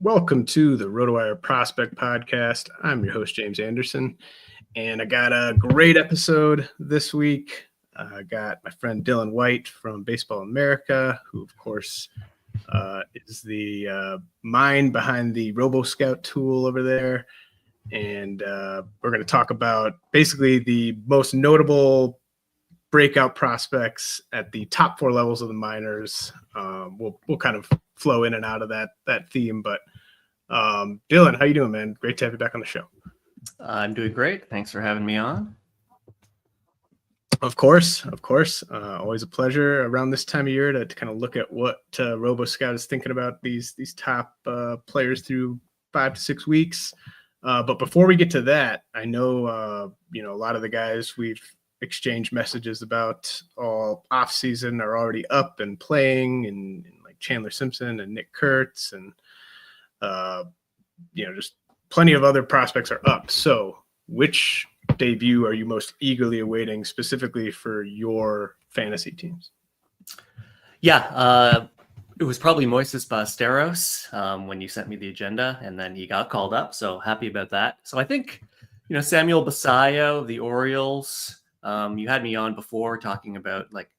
Welcome to the RotoWire Prospect Podcast. I'm your host, James Anderson, and I got a great episode this week. I got my friend Dylan White from Baseball America, who, of course, is the mind behind the RoboScout tool over there. And we're going to talk about basically the most notable breakout prospects at the top four levels of the minors. We'll kind of flow in and out of that theme, but Dylan, how you doing, man? Great to have you back on the show. I'm doing great. Thanks for having me on. Of course. Always a pleasure around this time of year to kind of look at what RoboScout is thinking about these top players through 5 to 6 weeks. But before we get to that, I know a lot of the guys we've exchanged messages about all off season are already up and playing, and like Chandler Simpson and Nick Kurtz and just plenty of other prospects are up. So which debut are you most eagerly awaiting specifically for your fantasy teams? Yeah, it was probably Moises Ballesteros when you sent me the agenda, and then he got called up. So happy about that. So I think, Samuel Basallo of the Orioles, you had me on before talking about like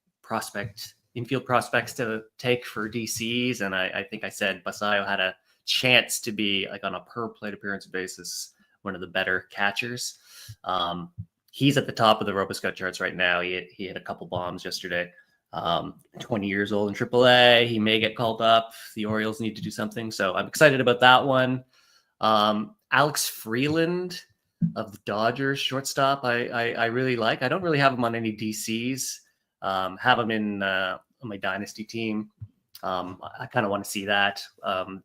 infield prospects to take for DCs. And I think I said Basallo had a chance to be like on a per plate appearance basis one of the better catchers. He's at the top of the RoboScout charts right now. He hit a couple bombs yesterday. 20 years old in AAA. He may get called up. The Orioles need to do something, so I'm excited about that one. Alex Freeland of the Dodgers, shortstop, I really like. I don't really have him on any DCs. Have him in on my dynasty team. I kind of want to see that.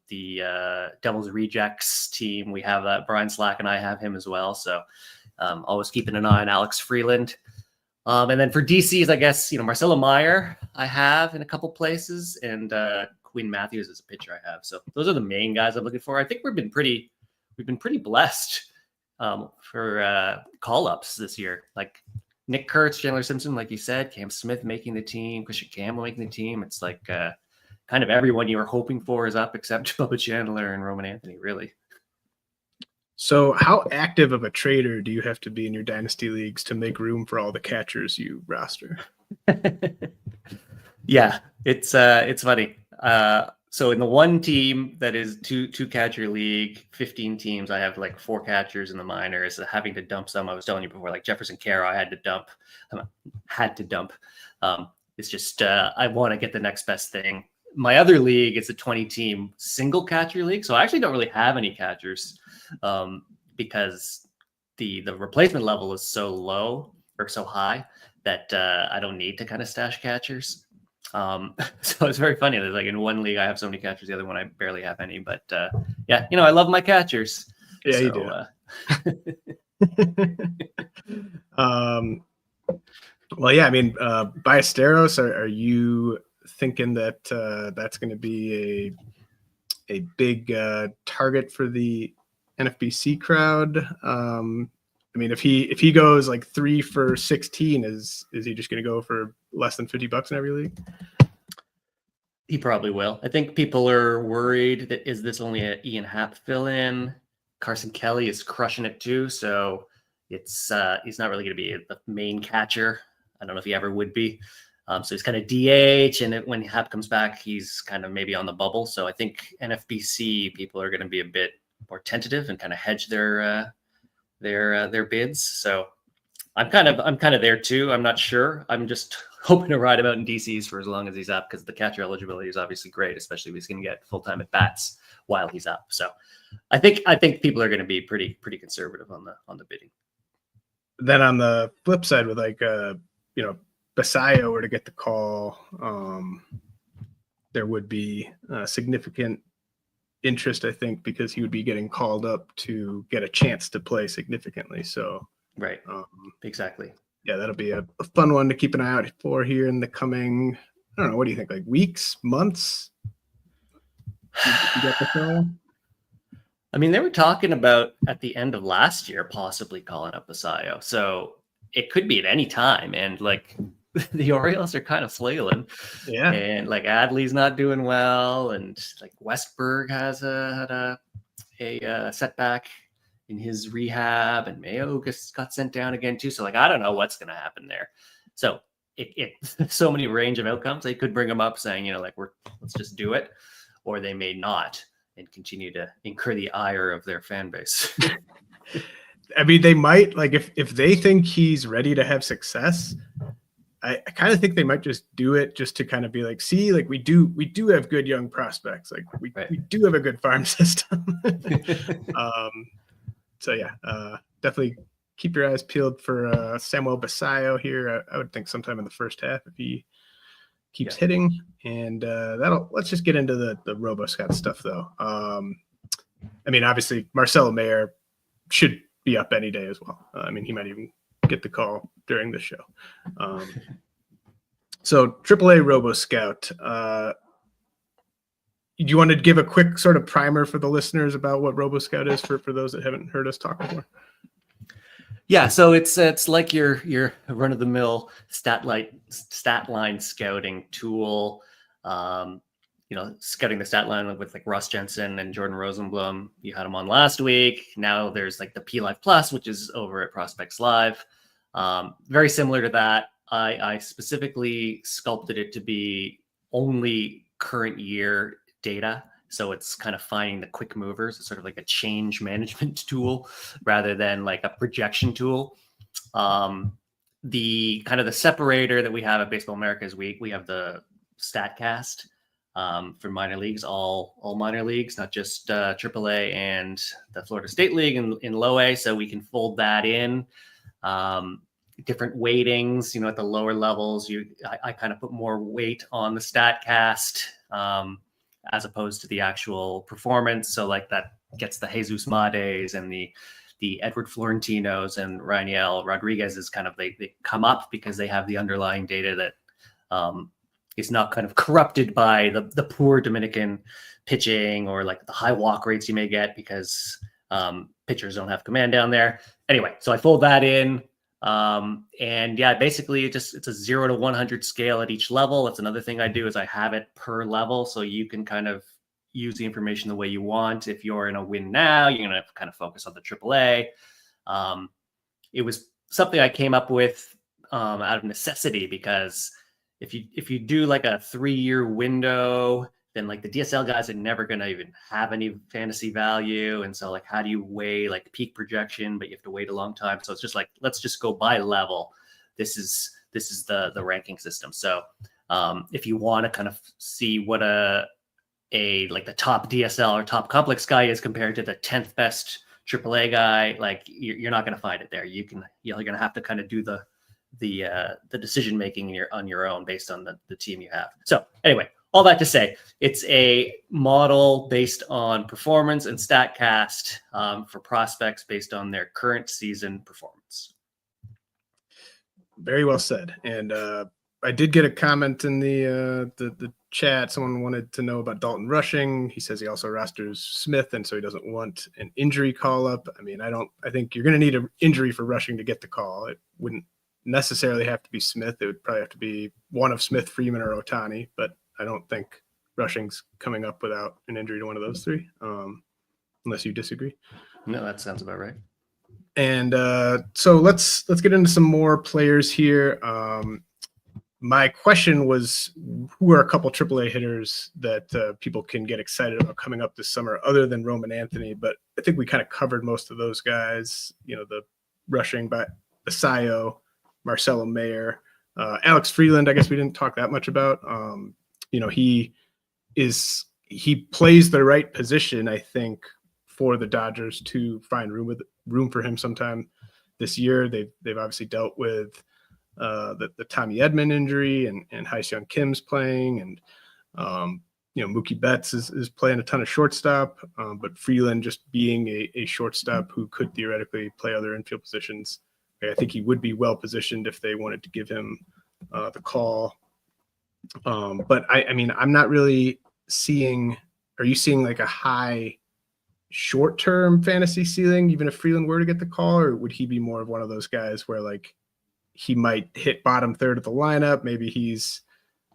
The Devils Rejects team, we have that. Brian Slack and I have him as well. So always keeping an eye on Alex Freeland. And then for DCs, I guess, Marcelo Meyer I have in a couple places, and Quinn Matthews is a pitcher I have. So those are the main guys I'm looking for. I think we've been pretty blessed for call-ups this year. Like Nick Kurtz, Chandler Simpson, like you said, Cam Smith making the team, Christian Campbell making the team. It's like kind of everyone you were hoping for is up except Bubba Chandler and Roman Anthony, really. So how active of a trader do you have to be in your dynasty leagues to make room for all the catchers you roster? Yeah, it's funny. So in the one team that is two catcher league, 15 teams, I have like 4 catchers in the minors. Having to dump some, I was telling you before, like Jefferson Cara, I had to dump. It's just I want to get the next best thing. My other league is a 20-team single catcher league, so I actually don't really have any catchers because the replacement level is so low or so high that I don't need to kind of stash catchers. So it's very funny. There's like in one league I have so many catchers, the other one I barely have any. But yeah, I love my catchers. Yeah, so, you do. Well, yeah, I mean, Ballesteros, are you thinking that that's going to be a big target for the NFBC crowd? I mean, if he goes like 3 for 16, is he just going to go for less than $50 in every league? He probably will. I think people are worried that is this only an Ian Happ fill-in? Carson Kelly is crushing it too, so it's he's not really going to be the main catcher. I don't know if he ever would be. So he's kind of DH, and when Happ comes back, he's kind of maybe on the bubble. So I think NFBC people are going to be a bit more tentative and kind of hedge their bids. So I'm kind of there too. I'm not sure. I'm just hoping to ride him out in DCs for as long as he's up, because the catcher eligibility is obviously great, especially if he's going to get full-time at bats while he's up. So I think people are going to be pretty conservative on the bidding. Then on the flip side, with like Basallo were to get the call, there would be significant interest, I think, because he would be getting called up to get a chance to play significantly. So right, exactly. Yeah, that'll be a fun one to keep an eye out for here in the coming, I don't know, what do you think, like weeks, months? You got the call? I mean, they were talking about at the end of last year possibly calling up Basallo, so it could be at any time. And like the Orioles are kind of flailing. Yeah. And like Adley's not doing well, and like Westberg has had a setback in his rehab, and Mayo got sent down again too. So like I don't know what's going to happen there. So it so many range of outcomes. They could bring them up saying, you know, like let's just do it, or they may not and continue to incur the ire of their fan base. I mean, they might, like, if they think he's ready to have success, I kind of think they might just do it just to kind of be like, see, like we do have good young prospects. Like we do have a good farm system. So yeah, definitely keep your eyes peeled for Samuel Basallo here. I would think sometime in the first half if he keeps hitting. And let's just get into the RoboScout stuff though. I mean, obviously Marcelo Mayer should be up any day as well. I mean, he might even get the call during the show. So AAA RoboScout. Do you want to give a quick sort of primer for the listeners about what RoboScout is for those that haven't heard us talk before? Yeah, so it's like your run-of-the-mill stat line scouting tool. You know, scouting the stat line with like Ross Jensen and Jordan Rosenblum. You had them on last week. Now there's like the P Live Plus, which is over at Prospects Live. Very similar to that. I specifically sculpted it to be only current year data. So it's kind of finding the quick movers. It's sort of like a change management tool rather than like a projection tool. The kind of the separator that we have at Baseball America is we have the StatCast for minor leagues, all minor leagues, not just AAA and the Florida State League in low A. So we can fold that in. Different weightings, you know, at the lower levels, I kind of put more weight on the StatCast as opposed to the actual performance. So like that gets the Jesus Mades and the Edward Florentinos and Rainiel Rodriguez is kind of, they come up because they have the underlying data that is not kind of corrupted by the poor Dominican pitching or like the high walk rates you may get because pitchers don't have command down there. Anyway, so I fold that in. And yeah, basically it's a 0 to 100 scale at each level. That's another thing I do is I have it per level. So you can kind of use the information the way you want. If you're in a win now, you're going to kind of focus on the AAA. It was something I came up with out of necessity because if you do like a 3-year window, then like the DSL guys are never going to even have any fantasy value. And so like, how do you weigh like peak projection, but you have to wait a long time. So it's just like, let's just go by level. This is the ranking system. So if you want to kind of see what like the top DSL or top complex guy is compared to the 10th best AAA guy, like you're not going to find it there. You're going to have to kind of do the decision making on your own based on the team you have. So anyway, all that to say, it's a model based on performance and StatCast for prospects based on their current season performance. Very well said. And I did get a comment in the chat. Someone wanted to know about Dalton rushing. He says he also rosters Smith, and so he doesn't want an injury call up. I mean, I think you're going to need an injury for rushing to get the call. It wouldn't necessarily have to be Smith. It would probably have to be one of Smith, Freeman, or Ohtani, but I don't think rushing's coming up without an injury to one of those three, unless you disagree. No, that sounds about right. And so let's get into some more players here. My question was, who are a couple AAA hitters that people can get excited about coming up this summer other than Roman Anthony? But I think we kind of covered most of those guys, you know, the rushing by Basallo, Marcelo Mayer, Alex Freeland, I guess we didn't talk that much about. You know, he plays the right position, I think, for the Dodgers to find room for him sometime this year. They've obviously dealt with the Tommy Edman injury and Hai-Seong Kim's playing, and you know, Mookie Betts is playing a ton of shortstop, but Freeland just being a shortstop who could theoretically play other infield positions, I think he would be well positioned if they wanted to give him the call. But I mean, I'm not really seeing. Are you seeing like a high short-term fantasy ceiling, even if Freeland were to get the call, or would he be more of one of those guys where like he might hit bottom third of the lineup. Maybe he's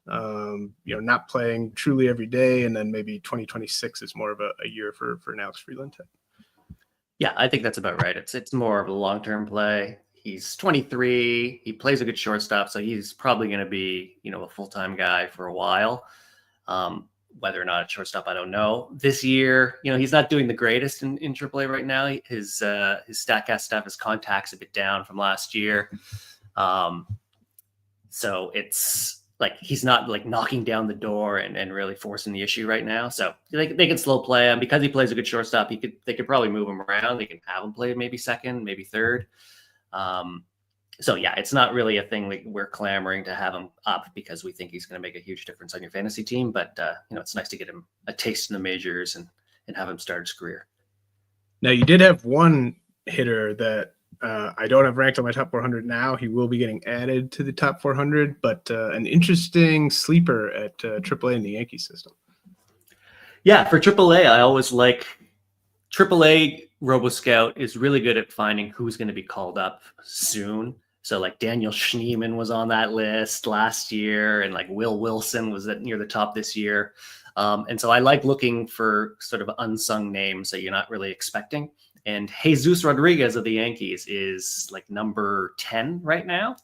not playing truly every day, and then maybe 2026 is more of a year for an Alex Freeland type. Yeah, I think that's about right. It's more of a long-term play. He's 23. He plays a good shortstop, so he's probably going to be, a full-time guy for a while. Whether or not at shortstop, I don't know. This year, he's not doing the greatest in AAA right now. His StatCast stuff, his contact's a bit down from last year. So it's like he's not like knocking down the door and really forcing the issue right now. So they can slow play him because he plays a good shortstop. They could probably move him around. They can have him play maybe second, maybe third. So yeah, it's not really a thing that we're clamoring to have him up because we think he's going to make a huge difference on your fantasy team. But it's nice to get him a taste in the majors and have him start his career. Now you did have one hitter that I don't have ranked on my top 400 now. He will be getting added to the top 400, but an interesting sleeper at AAA in the Yankee system. Yeah, for AAA, I always like AAA. RoboScout is really good at finding who's going to be called up soon. So like Daniel Schneemann was on that list last year, and like Will Wilson was near the top this year. And so I like looking for sort of unsung names that you're not really expecting. And Jesus Rodriguez of the Yankees is like number 10 right now.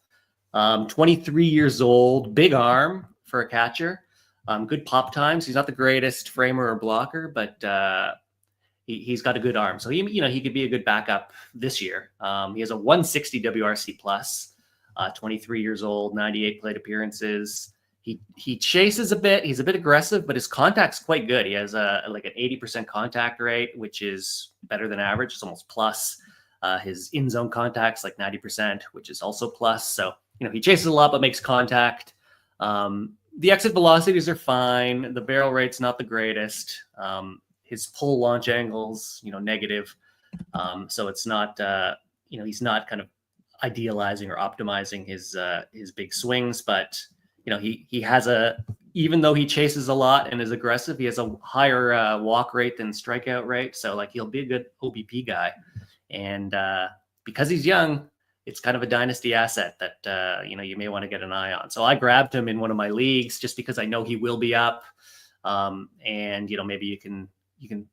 23 years old, big arm for a catcher. Good pop times. He's not the greatest framer or blocker, but he's got a good arm. So he could be a good backup this year. He has a 160 WRC plus, 23 years old, 98 plate appearances. He chases a bit. He's a bit aggressive, but his contact's quite good. He has like an 80% contact rate, which is better than average. It's almost plus. His in-zone contact's like 90%, which is also plus. So, he chases a lot, but makes contact. The exit velocities are fine. The barrel rate's not the greatest. His pull launch angles, negative. So it's not, he's not kind of idealizing or optimizing his big swings, but he has even though he chases a lot and is aggressive, he has a higher walk rate than strikeout rate. So like he'll be a good OBP guy. And because he's young, it's kind of a dynasty asset that, you may want to get an eye on. So I grabbed him in one of my leagues just because I know he will be up. And, maybe you can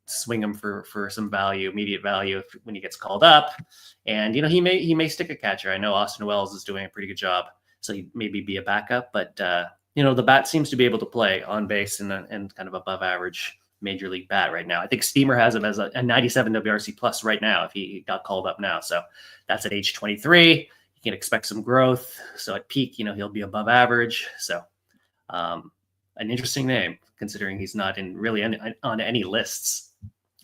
swing him for some value, immediate value when he gets called up. And, he may stick a catcher. I know Austin Wells is doing a pretty good job. So he maybe be a backup, but the bat seems to be able to play on base and kind of above average major league bat right now. I think Steamer has him as a 97 WRC plus right now if he got called up now. So that's at age 23. You can expect some growth. So at peak, he'll be above average. So an interesting name considering he's not on any lists.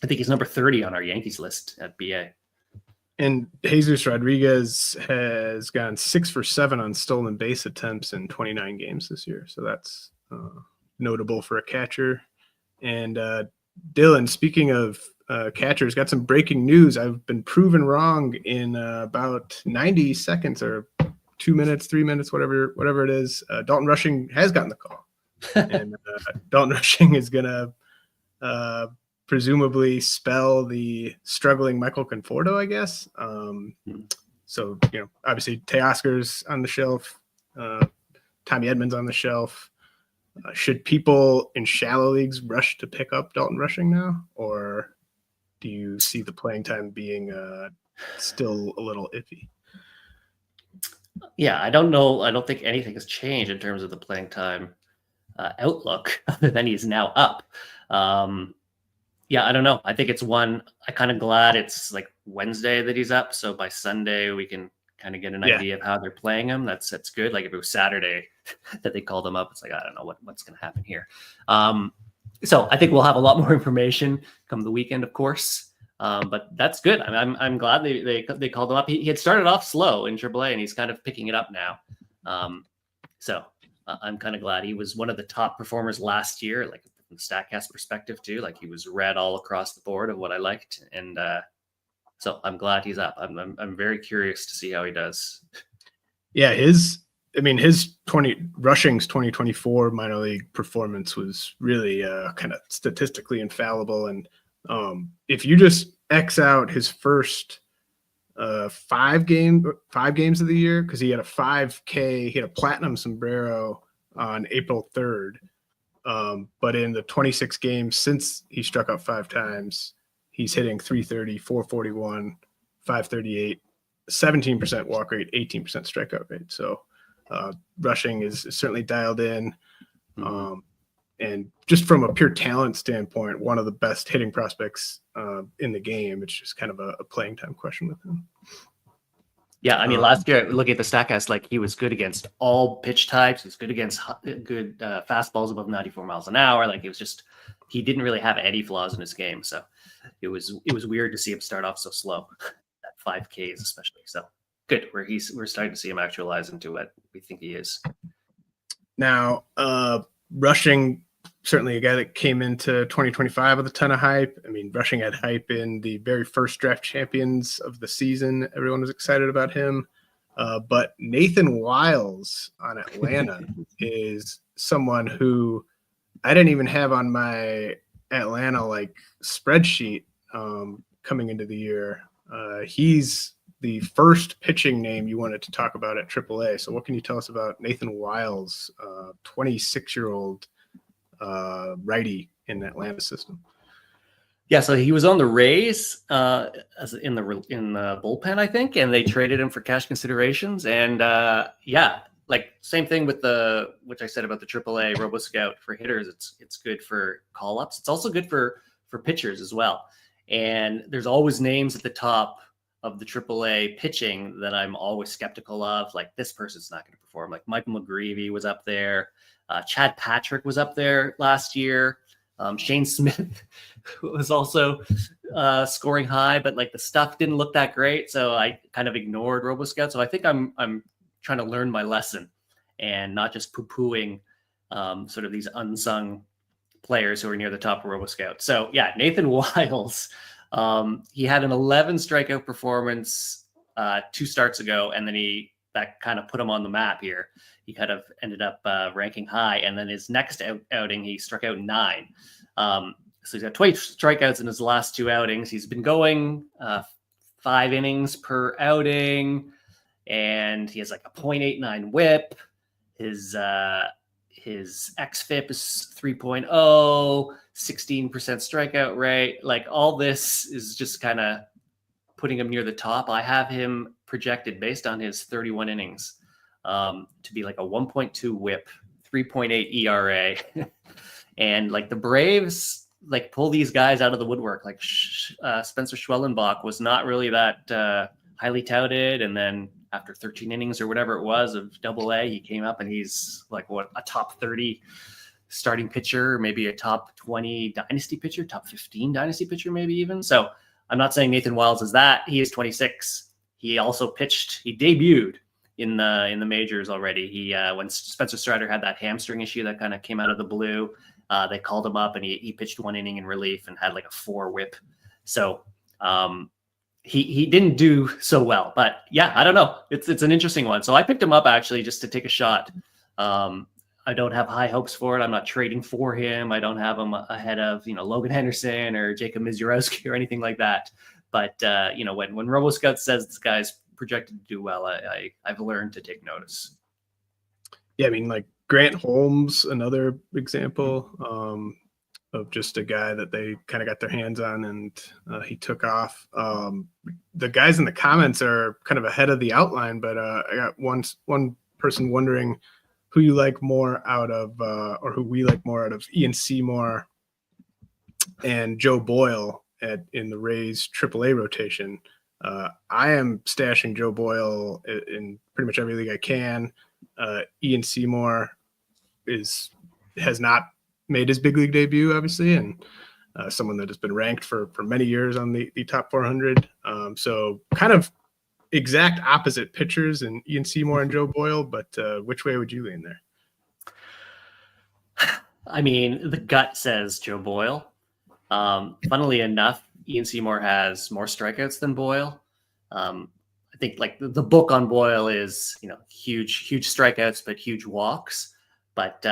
I think he's number 30 on our Yankees list at BA. And Jesus Rodriguez has gone 6 for 7 on stolen base attempts in 29 games this year. So that's notable for a catcher. And Dylan, speaking of catchers, got some breaking news. I've been proven wrong in about 90 seconds or 2 minutes, 3 minutes, whatever it is. Dalton Rushing has gotten the call. And Dalton Rushing is going to presumably spell the struggling Michael Conforto, I guess. So, obviously Teoscar's on the shelf, Tommy Edmonds on the shelf. Should people in shallow leagues rush to pick up Dalton Rushing now? Or do you see the playing time being still a little iffy? Yeah, I don't know. I don't think anything has changed in terms of the playing time outlook other than he's now up. Yeah, I don't know. I think it's I'm kind of glad it's like Wednesday that he's up. So by Sunday, we can kind of get an idea of how they're playing him. That's good. Like if it was Saturday that they called him up, it's like, I don't know what's going to happen here. So I think we'll have a lot more information come the weekend, of course. But that's good. I'm glad they called him up. He had started off slow in AAA and he's kind of picking it up now. So I'm kind of glad. He was one of the top performers last year, like from the StatCast perspective too. Like he was red all across the board of what I liked. And so I'm glad he's up. I'm very curious to see how he does. Yeah, Rushing's 2024 minor league performance was really kind of statistically infallible. And if you just X out his first 5 games of the year, because he had a 5K, he had a platinum sombrero on April 3rd. But in the 26 games since he struck out 5 times, he's hitting 330, 441, 538, 17% walk rate, 18% strikeout rate. So rushing is certainly dialed in. And just from a pure talent standpoint, one of the best hitting prospects in the game. It's just kind of a playing time question with him. Yeah, I mean, last year, looking at the Statcast, like he was good against all pitch types. He was good against good fastballs above 94 miles an hour. Like it was just, he didn't really have any flaws in his game. So it was weird to see him start off so slow at 5Ks, especially. So good, we're starting to see him actualize into what we think he is. Now, rushing, certainly a guy that came into 2025 with a ton of hype. I mean, rushing had hype in the very first draft champions of the season. Everyone was excited about him. But Nathan Wiles on Atlanta is someone who I didn't even have on my Atlanta like spreadsheet coming into the year. He's the first pitching name you wanted to talk about at AAA. So what can you tell us about Nathan Wiles, 26-year-old righty in the Atlanta system? Yeah, so he was on the Rays as in the bullpen, I think, and they traded him for cash considerations. And yeah, like same thing with which I said about the AAA RoboScout for hitters. It's good for call ups. It's also good for pitchers as well. And there's always names at the top of the AAA pitching that I'm always skeptical of. Like this person's not going to perform. Like Michael McGreevy was up there. Chad Patrick was up there last year. Shane Smith was also scoring high, but like the stuff didn't look that great. So I kind of ignored RoboScout. So I think I'm trying to learn my lesson and not just poo-pooing sort of these unsung players who are near the top of RoboScout. So yeah, Nathan Wiles, he had an 11 strikeout performance 2 starts ago, and then that kind of put him on the map here. He kind of ended up ranking high, and then his next outing, he struck out 9. So he's got 20 strikeouts in his last 2 outings. He's been going 5 innings per outing, and he has like a .89 whip. His xFIP is 3.0, 16% strikeout rate. Like all this is just kind of putting him near the top. I have him projected based on his 31 innings to be like a 1.2 whip, 3.8 ERA. And like the Braves like pull these guys out of the woodwork. Like Spencer Schwellenbach was not really that highly touted. And then after 13 innings or whatever it was of AA, he came up and he's like a top 30 starting pitcher, maybe a top 20 dynasty pitcher, top 15 dynasty pitcher, maybe even. So I'm not saying Nathan Wiles is that. He is 26. He also pitched. He debuted in the majors already. He when Spencer Strider had that hamstring issue that kind of came out of the blue, they called him up and he pitched 1 inning in relief and had like a 4 whip. So he didn't do so well. But yeah, I don't know. It's an interesting one. So I picked him up actually just to take a shot. I don't have high hopes for it. I'm not trading for him. I don't have him ahead of, Logan Henderson or Jacob Misiorowski or anything like that. But, when RoboScout says this guy's projected to do well, I've learned to take notice. Yeah, I mean, like Grant Holmes, another example of just a guy that they kind of got their hands on and he took off. The guys in the comments are kind of ahead of the outline, but I got one person wondering who you like more out of, or who we like more out of Ian Seymour and Joe Boyle in the Rays AAA rotation. I am stashing Joe Boyle in pretty much every league I can. Ian Seymour has not made his big league debut, obviously, and someone that has been ranked for many years on the top 400. So kind of exact opposite pitchers in Ian Seymour and Joe Boyle, but which way would you lean there? I mean, the gut says Joe Boyle. Funnily enough, Ian Seymour has more strikeouts than Boyle. I think like the book on Boyle is, huge strikeouts, but huge walks. But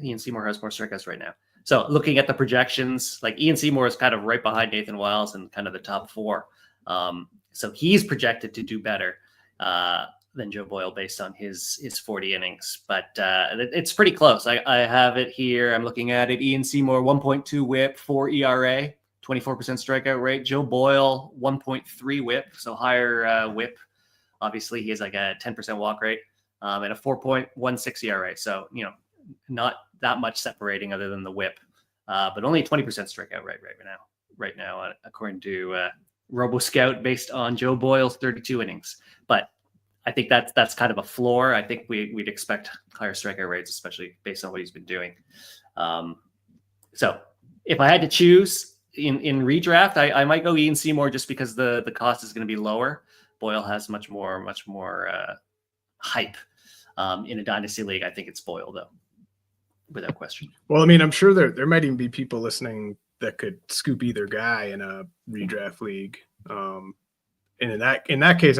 Ian Seymour has more strikeouts right now. So looking at the projections, like Ian Seymour is kind of right behind Nathan Wiles in kind of the top 4. So he's projected to do better than Joe Boyle based on his 40 innings. But it's pretty close. I have it here. I'm looking at it. Ian Seymour, 1.2 whip, 4 ERA, 24% strikeout rate. Joe Boyle, 1.3 whip, so higher whip. Obviously, he has like a 10% walk rate and a 4.16 ERA. So, not that much separating other than the whip, but only 20% strikeout rate right now, according to RoboScout, based on Joe Boyle's 32 innings. But I think that's kind of a floor. I think we'd expect higher strikeout rates, especially based on what he's been doing. So if I had to choose in redraft, I might go Ian Seymour just because the cost is going to be lower. Boyle has much more hype. In a dynasty league, I think it's Boyle, though, without question. Well, I mean, I'm sure there might even be people listening that could scoop either guy in a redraft league. And in that case,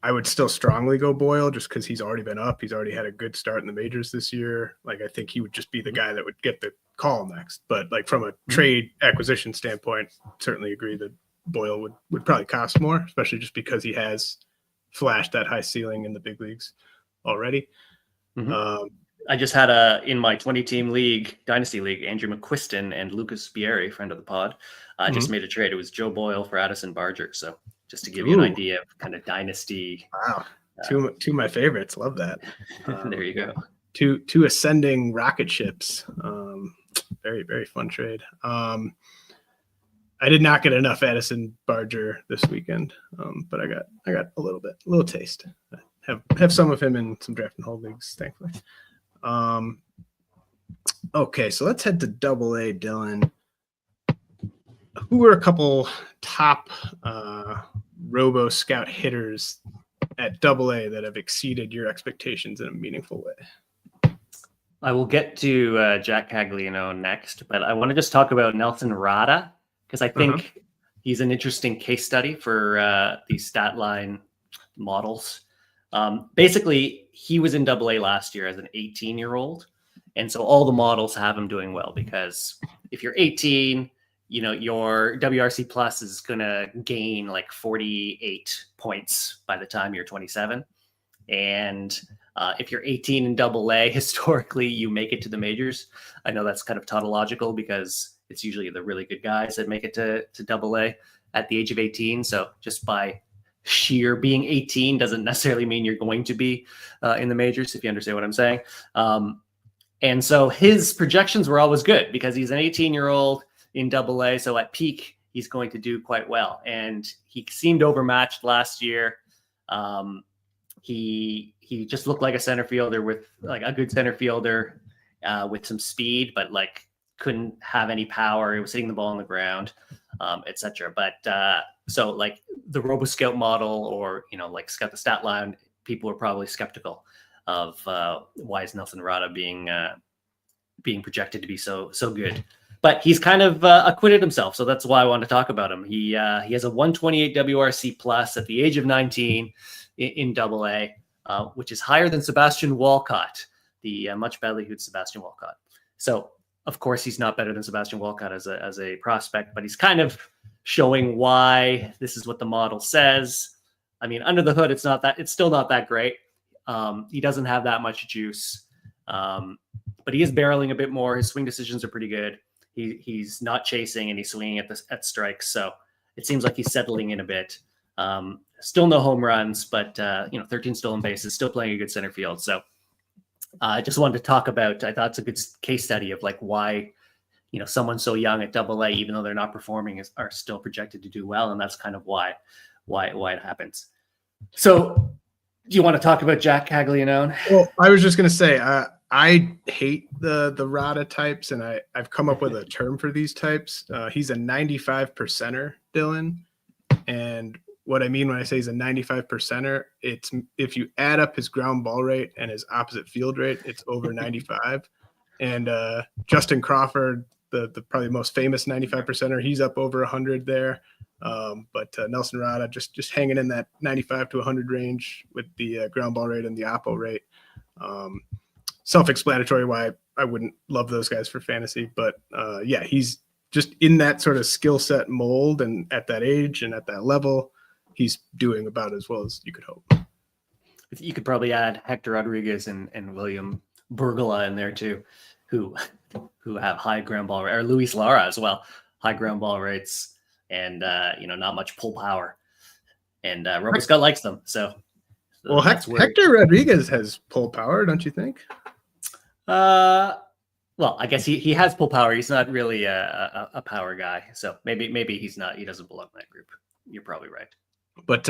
I would still strongly go Boyle just because he's already been up. He's already had a good start in the majors this year. Like, I think he would just be the guy that would get the call next. But like from a trade acquisition standpoint, certainly agree that Boyle would probably cost more, especially just because he has flashed that high ceiling in the big leagues already. I just had in my 20-team league, dynasty league, Andrew McQuiston and Lucas Bieri, friend of the pod, just made a trade. It was Joe Boyle for Addison Barger. So just to give you an idea of kind of dynasty. Wow. Two of my favorites. Love that. There you go. Two ascending rocket ships. Very, very fun trade. I did not get enough Addison Barger this weekend, but I got a little taste. I have some of him in some draft and hold leagues, thankfully. Okay, so let's head to Double-A, Dylan. Who were a couple top Robo Scout hitters at Double-A that have exceeded your expectations in a meaningful way? I will get to Jac Caglianone next, but I want to just talk about Nelson Rada because I think he's an interesting case study for these stat line models. Basically, he was in Double-A last year as an 18-year-old. And so all the models have him doing well because if you're 18, your WRC plus is going to gain like 48 points by the time you're 27. And if you're 18 in Double-A, historically, you make it to the majors. I know that's kind of tautological because it's usually the really good guys that make it to Double-A at the age of 18. So just by sheer being 18 doesn't necessarily mean you're going to be in the majors, if you understand what I'm saying. And so his projections were always good because he's an 18-year-old in Double-A. So at peak, he's going to do quite well. And he seemed overmatched last year. He just looked like a center fielder with like a good center fielder with some speed, but like couldn't have any power. He was hitting the ball on the ground, etc. But so like the RoboScout model or, like Scout the Stat Line, people are probably skeptical of why is Nelson Rada being projected to be so good. But he's kind of acquitted himself, so that's why I want to talk about him. He has a 128 WRC plus at the age of 19 in Double-A, which is higher than Sebastian Walcott, the much ballyhooed Sebastian Walcott. So, of course, he's not better than Sebastian Walcott as a prospect, but he's kind of showing why this is what the model says. I mean, under the hood, it's still not that great. He doesn't have that much juice, but he is barreling a bit more. His swing decisions are pretty good. He's not chasing and he's swinging at strikes. So it seems like he's settling in a bit. Still no home runs, but 13 stolen bases, still playing a good center field. So I just wanted to talk about, I thought it's a good case study of like why, someone so young at Double-A, even though they're not performing, are still projected to do well. And that's kind of why it happens. So do you want to talk about Jac Caglianone? Well, I was just going to say, I hate the Rada types, and I've come up with a term for these types. He's a 95%er, Dylan. And what I mean when I say he's a 95%er, it's if you add up his ground ball rate and his opposite field rate, it's over 95. And Justin Crawford, the probably most famous 95%er, he's up over 100 there. But Nelson Rada just hanging in that 95 to 100 range with the ground ball rate and the oppo rate. Self-explanatory why I wouldn't love those guys for fantasy, but he's just in that sort of skill set mold and at that age and at that level. he's doing about as well as you could hope. You could probably add Hector Rodriguez and William Burgala in there too, who have high ground ball rate, or Luis Lara as well, high ground ball rates, and not much pull power. And Roboscott likes them, so well, Hector Rodriguez has pull power, don't you think? Well, I guess he has pull power. He's not really a power guy, so maybe he's not. He doesn't belong in that group. You're probably right. But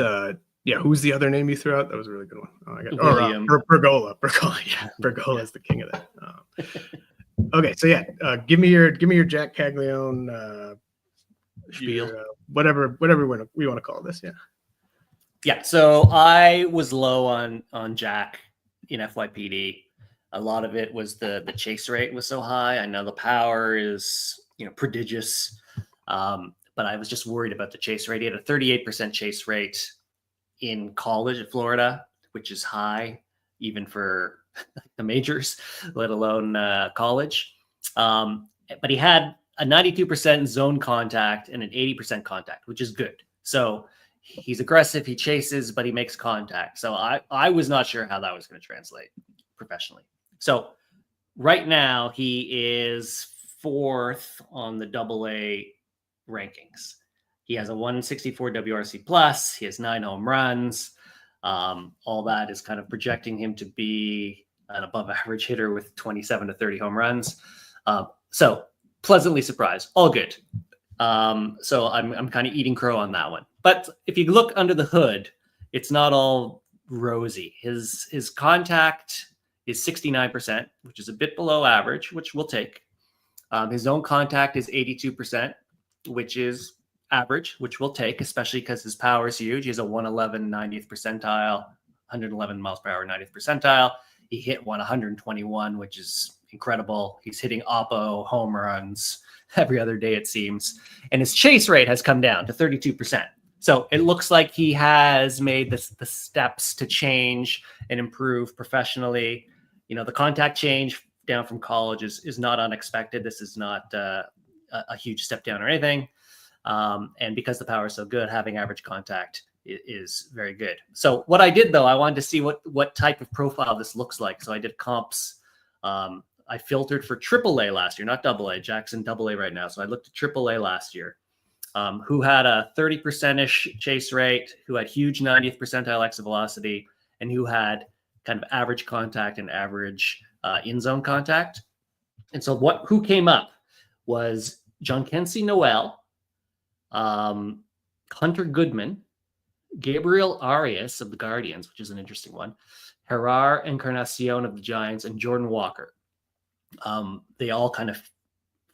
yeah, who's the other name you threw out? That was a really good one. Oh, I got William Bergola. Yeah, Bergola is the king of that. Okay, so yeah, give me your Jac Caglianone spiel, whatever we want to call this. Yeah. So I was low on Jack in FYPD. A lot of it was the chase rate was so high. I know the power is prodigious, but I was just worried about the chase rate. He had a 38% chase rate in college at Florida, which is high even for the majors, let alone college. But he had a 92% zone contact and an 80% contact, which is good. So he's aggressive, he chases, but he makes contact. So I was not sure how that was going to translate professionally. So right now he is 4th on the AA rankings. He has a 164 WRC plus. He has 9 home runs. All that is kind of projecting him to be an above average hitter with 27 to 30 home runs. So pleasantly surprised. All good. So I'm kind of eating crow on that one. But if you look under the hood, it's not all rosy. His contact is 69%, which is a bit below average, which we'll take. His zone contact is 82%, which is average, which we'll take, especially because his power is huge. He has a 111 90th percentile, 111 miles per hour 90th percentile. He hit 121, which is incredible. He's hitting oppo home runs every other day, it seems. And his chase rate has come down to 32%. So it looks like he has made the steps to change and improve professionally. The contact change down from college is not unexpected. This is not a huge step down or anything. And because the power is so good, having average contact is very good. So what I did, though, I wanted to see what type of profile this looks like. So I did comps. I filtered for AAA last year, not AA. Jackson AA right now. So I looked at AAA last year, who had a 30%-ish chase rate, who had huge 90th percentile exit velocity, and who had kind of average contact and average in-zone contact. And so who came up was Jonkency Noel, Hunter Goodman, Gabriel Arias of the Guardians, which is an interesting one, Gerard Encarnacion of the Giants, and Jordan Walker. They all kind of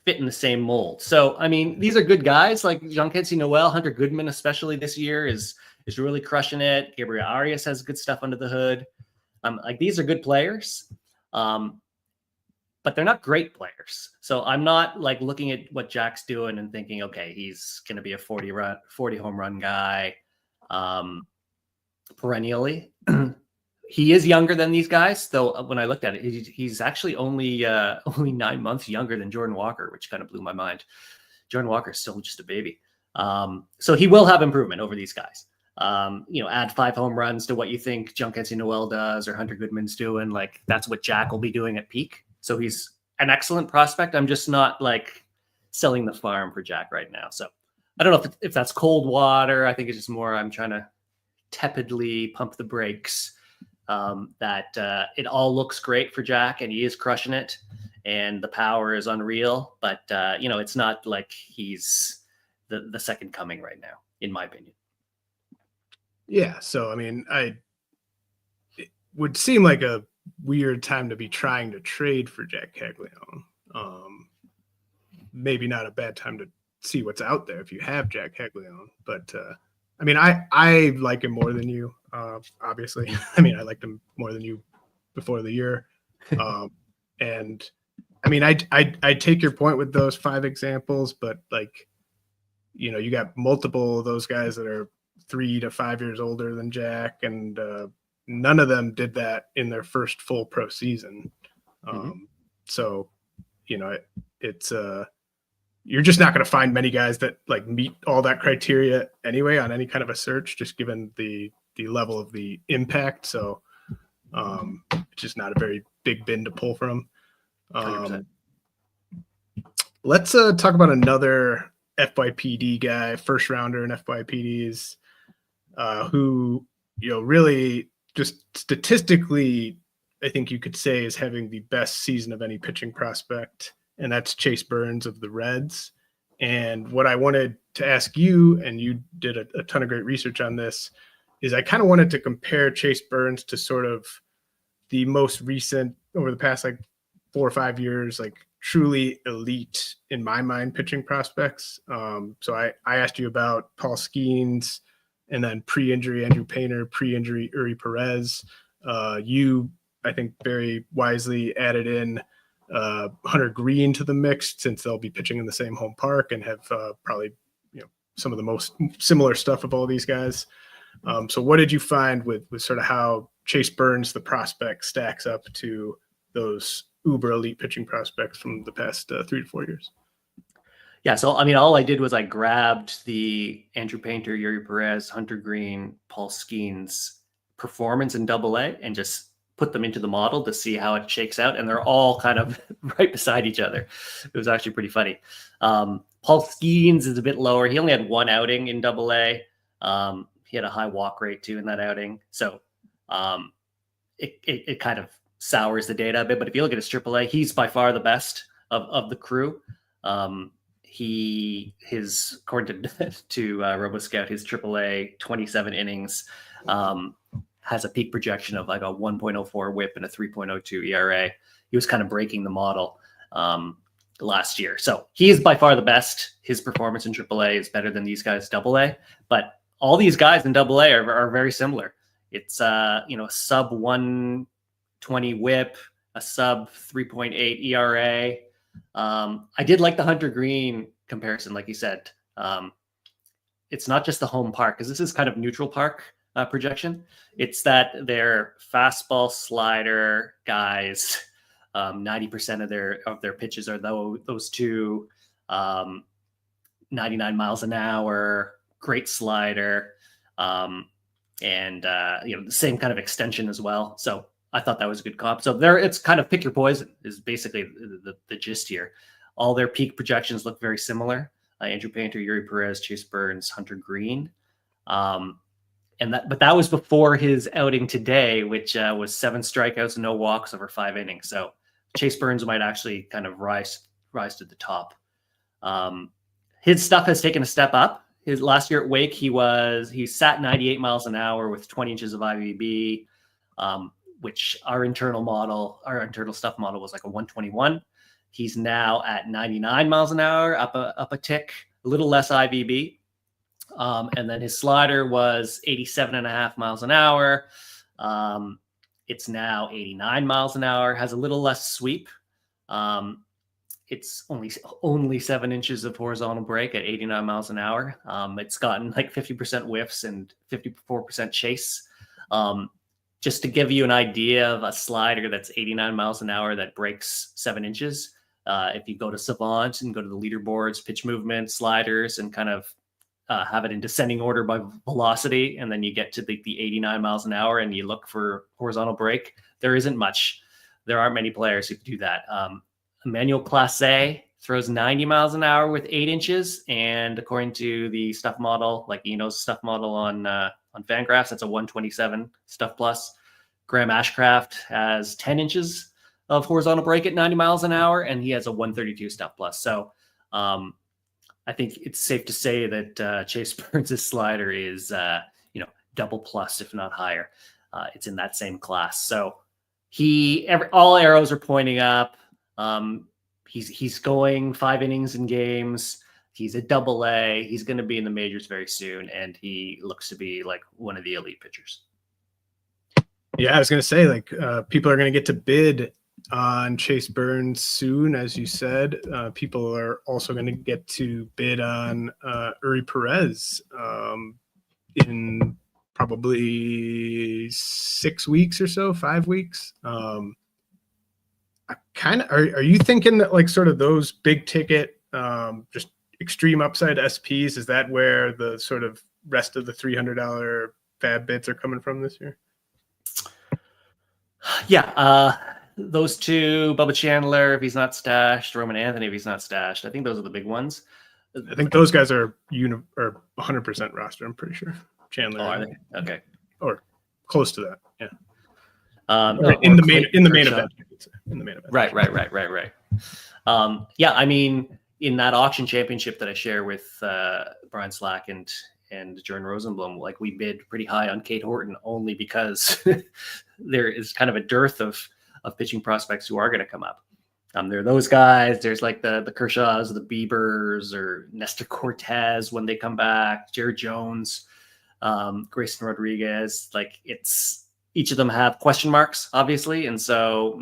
fit in the same mold. So, I mean, these are good guys like Jonkency Noel, Hunter Goodman, especially this year, is really crushing it. Gabriel Arias has good stuff under the hood. Like these are good players, but they're not great players. So I'm not like looking at what Jack's doing and thinking, okay, he's going to be a 40 home run guy perennially. He is younger than these guys, though. When I looked at it, he's actually only 9 months younger than Jordan Walker, which kind of blew my mind. Jordan Walker is still just a baby, so he will have improvement over these guys. Add 5 home runs to what you think Jonkency Noel does or Hunter Goodman's doing. Like that's what Jack will be doing at peak. So he's an excellent prospect. I'm just not like selling the farm for Jack right now. So I don't know if that's cold water. I think it's just more I'm trying to tepidly pump the brakes. That it all looks great for Jack and he is crushing it and the power is unreal, but it's not like he's the second coming right now, in my opinion. Yeah. So, I mean, it would seem like a weird time to be trying to trade for Jac Caglianone. Maybe not a bad time to see what's out there if you have Jac Caglianone, but I mean, I like him more than you, obviously. I mean, I liked him more than you before the year. And I mean, I take your point with those 5 examples, but like, you got multiple of those guys that are 3 to 5 years older than Jack, and none of them did that in their first full pro season. So, it's you're just not going to find many guys that like meet all that criteria anyway on any kind of a search, just given the level of the impact. So it's just not a very big bin to pull from. 100%. Let's talk about another FYPD guy, first rounder in FYPDs, who, really just statistically, I think you could say is having the best season of any pitching prospect, and that's Chase Burns of the Reds. And what I wanted to ask you, and you did a ton of great research on this, is I kind of wanted to compare Chase Burns to sort of the most recent, over the past like 4 or 5 years, like truly elite, in my mind, pitching prospects. So I asked you about Paul Skeens, and then pre-injury Andrew Painter, pre-injury Uri Perez. You, I think, very wisely added in Hunter Green to the mix, since they'll be pitching in the same home park and have probably some of the most similar stuff of all these guys. So what did you find with sort of how Chase Burns, the prospect, stacks up to those uber elite pitching prospects from the past 3 to 4 years? Yeah, so I mean, all I did was I grabbed the Andrew Painter, Uri Perez, Hunter Green, Paul Skeens performance in AA and just put them into the model to see how it shakes out. And they're all kind of right beside each other. It was actually pretty funny. Paul Skeens is a bit lower. He only had 1 outing in AA. He had a high walk rate too in that outing. So it kind of sours the data a bit. But if you look at his AAA, he's by far the best of the crew. His according to RoboScout, his AAA 27 innings has a peak projection of like a 1.04 WHIP and a 3.02 ERA. He was kind of breaking the model last year, so he is by far the best. His performance in AAA is better than these guys AA, but all these guys in AA are very similar. It's a sub 120 WHIP, a sub 3.8 ERA. I did like the Hunter Green comparison, like you said. It's not just the home park, because this is kind of neutral park projection. It's that their fastball slider guys, 90% of their pitches are those two, 99 miles an hour, great slider, and the same kind of extension as well. So I thought that was a good comp. So there, it's kind of pick your poison is basically the gist here. All their peak projections look very similar. Andrew Painter, Uri Perez, Chase Burns, Hunter Green. But that was before his outing today, which was 7 strikeouts, no walks over 5 innings. So Chase Burns might actually kind of rise to the top. His stuff has taken a step up. His last year at Wake, he sat 98 miles an hour with 20 inches of IVB, which our internal stuff model was like a 121. He's now at 99 miles an hour, up a tick, a little less IVB. And then his slider was 87.5 miles an hour. It's now 89 miles an hour, has a little less sweep. It's only 7 inches of horizontal break at 89 miles an hour. It's gotten like 50% whiffs and 54% chase. Just to give you an idea of a slider that's 89 miles an hour that breaks 7 inches. If you go to Savant and go to the leaderboards, pitch movement, sliders, and kind of have it in descending order by velocity, and then you get to the 89 miles an hour and you look for horizontal break, there isn't much. There aren't many players who can do that. Emmanuel Clase throws 90 miles an hour with 8 inches, and according to the stuff model, like Eno's stuff model on Fangraphs, that's a 127 stuff plus. Graham Ashcraft has 10 inches of horizontal break at 90 miles an hour, and he has a 132 stuff plus. So I think it's safe to say that Chase Burns' slider is double plus, if not higher. It's in that same class. So all arrows are pointing up. He's going 5 innings in games. He's a AA. He's going to be in the majors very soon, and he looks to be like one of the elite pitchers. Yeah, I was going to say, like, people are going to get to bid on Chase Burns soon, as you said. People are also going to get to bid on Uri Perez in probably 6 weeks or so, 5 weeks. Are you thinking that like sort of those big ticket just extreme upside SPs. Is that where the sort of rest of the $300 fab bids are coming from this year? Yeah, those two, Bubba Chandler, if he's not stashed, Roman Anthony, if he's not stashed. I think those are the big ones. I think those guys are 100% roster. I'm pretty sure. Chandler. Oh, are they? Okay. Or close to that. Yeah. In the main event. In the main event. Right. Yeah, I mean, in that auction championship that I share with Brian Slack and Jordan Rosenblum, like we bid pretty high on Kate Horton only because there is kind of a dearth of pitching prospects who are going to come up. There are those guys. There's like the Kershaws, the Biebers, or Nestor Cortez when they come back. Jared Jones, Grayson Rodriguez. Like each of them have question marks, obviously, and so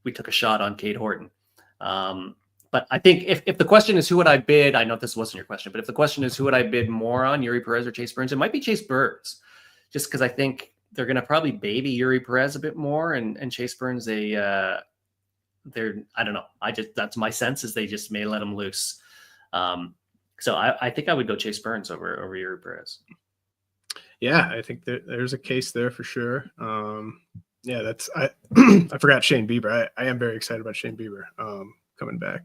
we took a shot on Kate Horton. But I think if the question is who would I bid, I know this wasn't your question, but if the question is who would I bid more on, Yuri Perez or Chase Burns, it might be Chase Burns, just because I think they're going to probably baby Yuri Perez a bit more, and Chase Burns, I don't know. That's my sense is they just may let him loose. So I think I would go Chase Burns over Yuri Perez. Yeah, I think there's a case there for sure. Yeah, I forgot Shane Bieber. I am very excited about Shane Bieber coming back.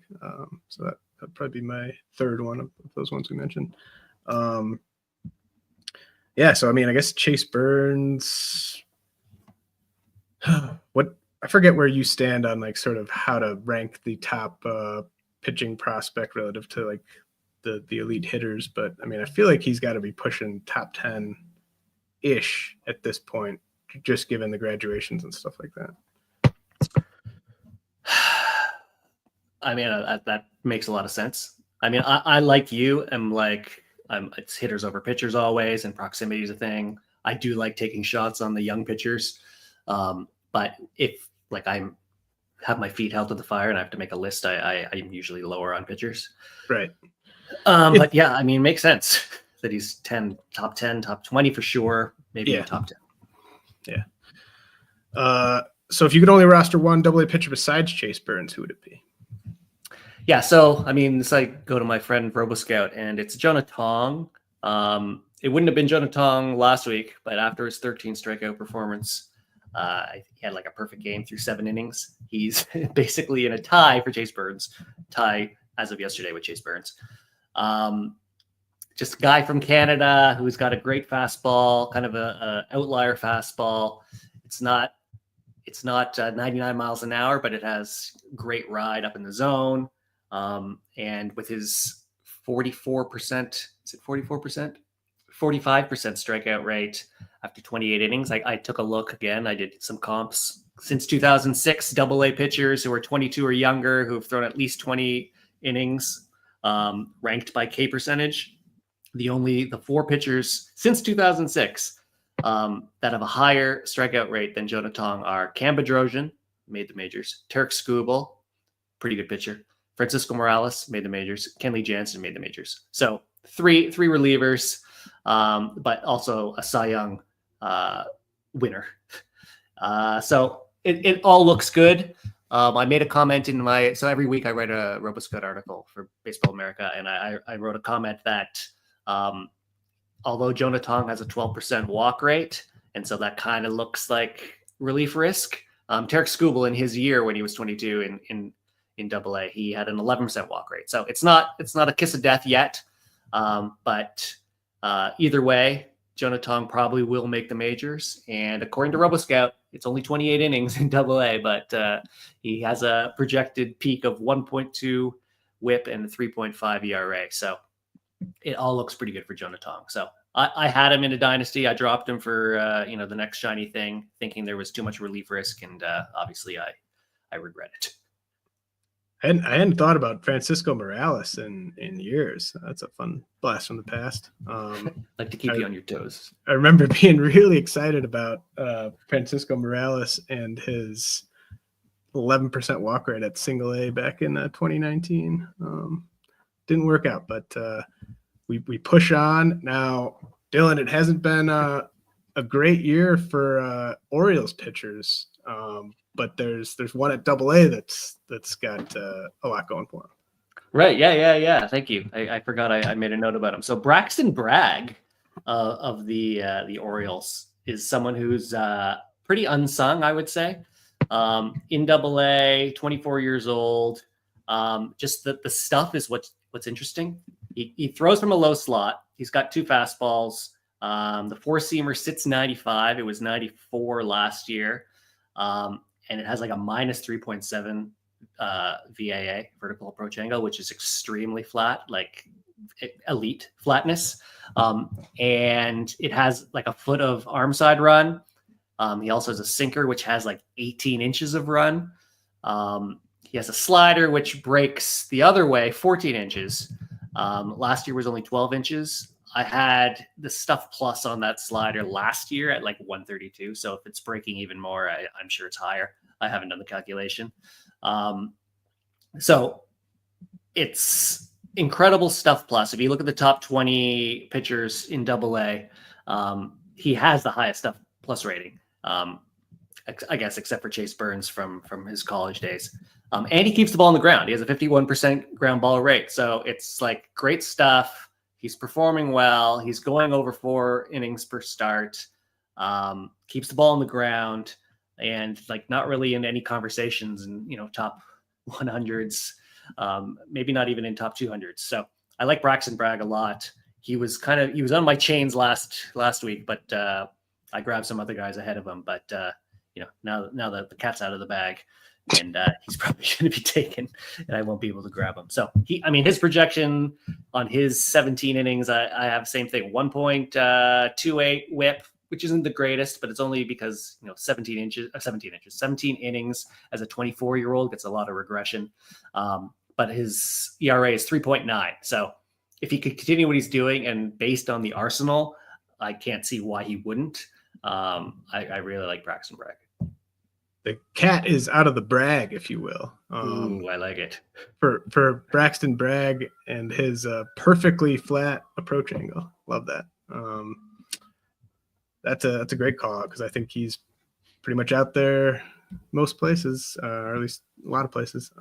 So that'd probably be my third one of those ones we mentioned. Yeah, so I mean, I guess Chase Burns. I forget where you stand on like sort of how to rank the top pitching prospect relative to like the elite hitters, but I mean, I feel like he's got to be pushing top 10-ish at this point, just given the graduations and stuff like that. I mean, that makes a lot of sense. I mean, I like you. It's hitters over pitchers always, and proximity is a thing. I do like taking shots on the young pitchers. But if like I have my feet held to the fire and I have to make a list, I'm usually lower on pitchers. Right. But yeah, I mean, makes sense that he's top 10, top 20 for sure. Maybe top 10. Yeah. So if you could only roster one AA pitcher besides Chase Burns, who would it be? Yeah, so I mean, it's like go to my friend RoboScout, and it's Jonah Tong. It wouldn't have been Jonah Tong last week, but after his 13 strikeout performance, he had like a perfect game through 7 innings. He's basically in a tie for Chase Burns, tie as of yesterday with Chase Burns. Just a guy from Canada who's got a great fastball, kind of a outlier fastball. It's not 99 miles an hour, but it has great ride up in the zone. And with his 44%, is it 44%? 45% strikeout rate after 28 innings. I took a look again. I did some comps since 2006, AA pitchers who are 22 or younger, who have thrown at least 20 innings, ranked by K percentage. The 4 pitchers since 2006 that have a higher strikeout rate than Jonah Tong are Cam Bedrosian, made the majors, Tarek Skubal, pretty good pitcher, Francisco Morales made the majors, Kenley Jansen made the majors. So three relievers, but also a Cy Young winner. So it all looks good. I made a comment so every week I write a RoboScout article for Baseball America, and I wrote a comment that although Jonah Tong has a 12% walk rate, and so that kind of looks like relief risk, Tarek Skubal in his year when he was 22 in AA, he had an 11% walk rate. So it's not a kiss of death yet, but either way, Jonah Tong probably will make the majors. And according to RoboScout, it's only 28 innings in AA, but he has a projected peak of 1.2 WHIP and a 3.5 ERA. So it all looks pretty good for Jonah Tong. So I had him in a dynasty. I dropped him for the next shiny thing, thinking there was too much relief risk, and obviously I regret it. I hadn't thought about Francisco Morales in years. That's a fun blast from the past. Like to keep you on your toes. I remember being really excited about Francisco Morales and his 11% walk rate at Single-A back in 2019. Didn't work out, but we push on. Now, Dylan, it hasn't been a great year for Orioles pitchers. But there's one at AA that's got a lot going for him. Right. Yeah. Thank you. I forgot I made a note about him. So Braxton Bragg of the Orioles is someone who's pretty unsung, I would say. In AA, 24 years old. Just the stuff is what's interesting. He throws from a low slot. He's got 2 fastballs. The 4-seamer sits 95. It was 94 last year. And it has like a minus 3.7 VAA, vertical approach angle, which is extremely flat, like elite flatness. And it has like a foot of arm side run. He also has a sinker, which has like 18 inches of run. He has a slider, which breaks the other way, 14 inches. Last year was only 12 inches. I had the stuff plus on that slider last year at like 132. So if it's breaking even more, I'm sure it's higher. I haven't done the calculation. So it's incredible stuff plus. If you look at the top 20 pitchers in AA, he has the highest stuff plus rating. I guess except for Chase Burns from his college days. And he keeps the ball on the ground. He has a 51% ground ball rate. So it's like great stuff. He's performing well. He's going over 4 innings per start. Keeps the ball on the ground, and like not really in any conversations and top 100s, maybe not even in top 200s. So I like Braxton Bragg a lot. He was on my chains last week, but I grabbed some other guys ahead of him. But now that the cat's out of the bag, and he's probably going to be taken, and I won't be able to grab him. So his projection on his 17 innings, I have the same thing, 1.28 whip, which isn't the greatest, but it's only because 17 innings as a 24-year-old gets a lot of regression. But his ERA is 3.9. So if he could continue what he's doing, and based on the arsenal, I can't see why he wouldn't. I really like Braxton Bragg. The cat is out of the brag, if you will. Ooh, I like it. For Braxton Bragg and his perfectly flat approach angle. Love that. That's a great call because I think he's pretty much out there most places, or at least a lot of places.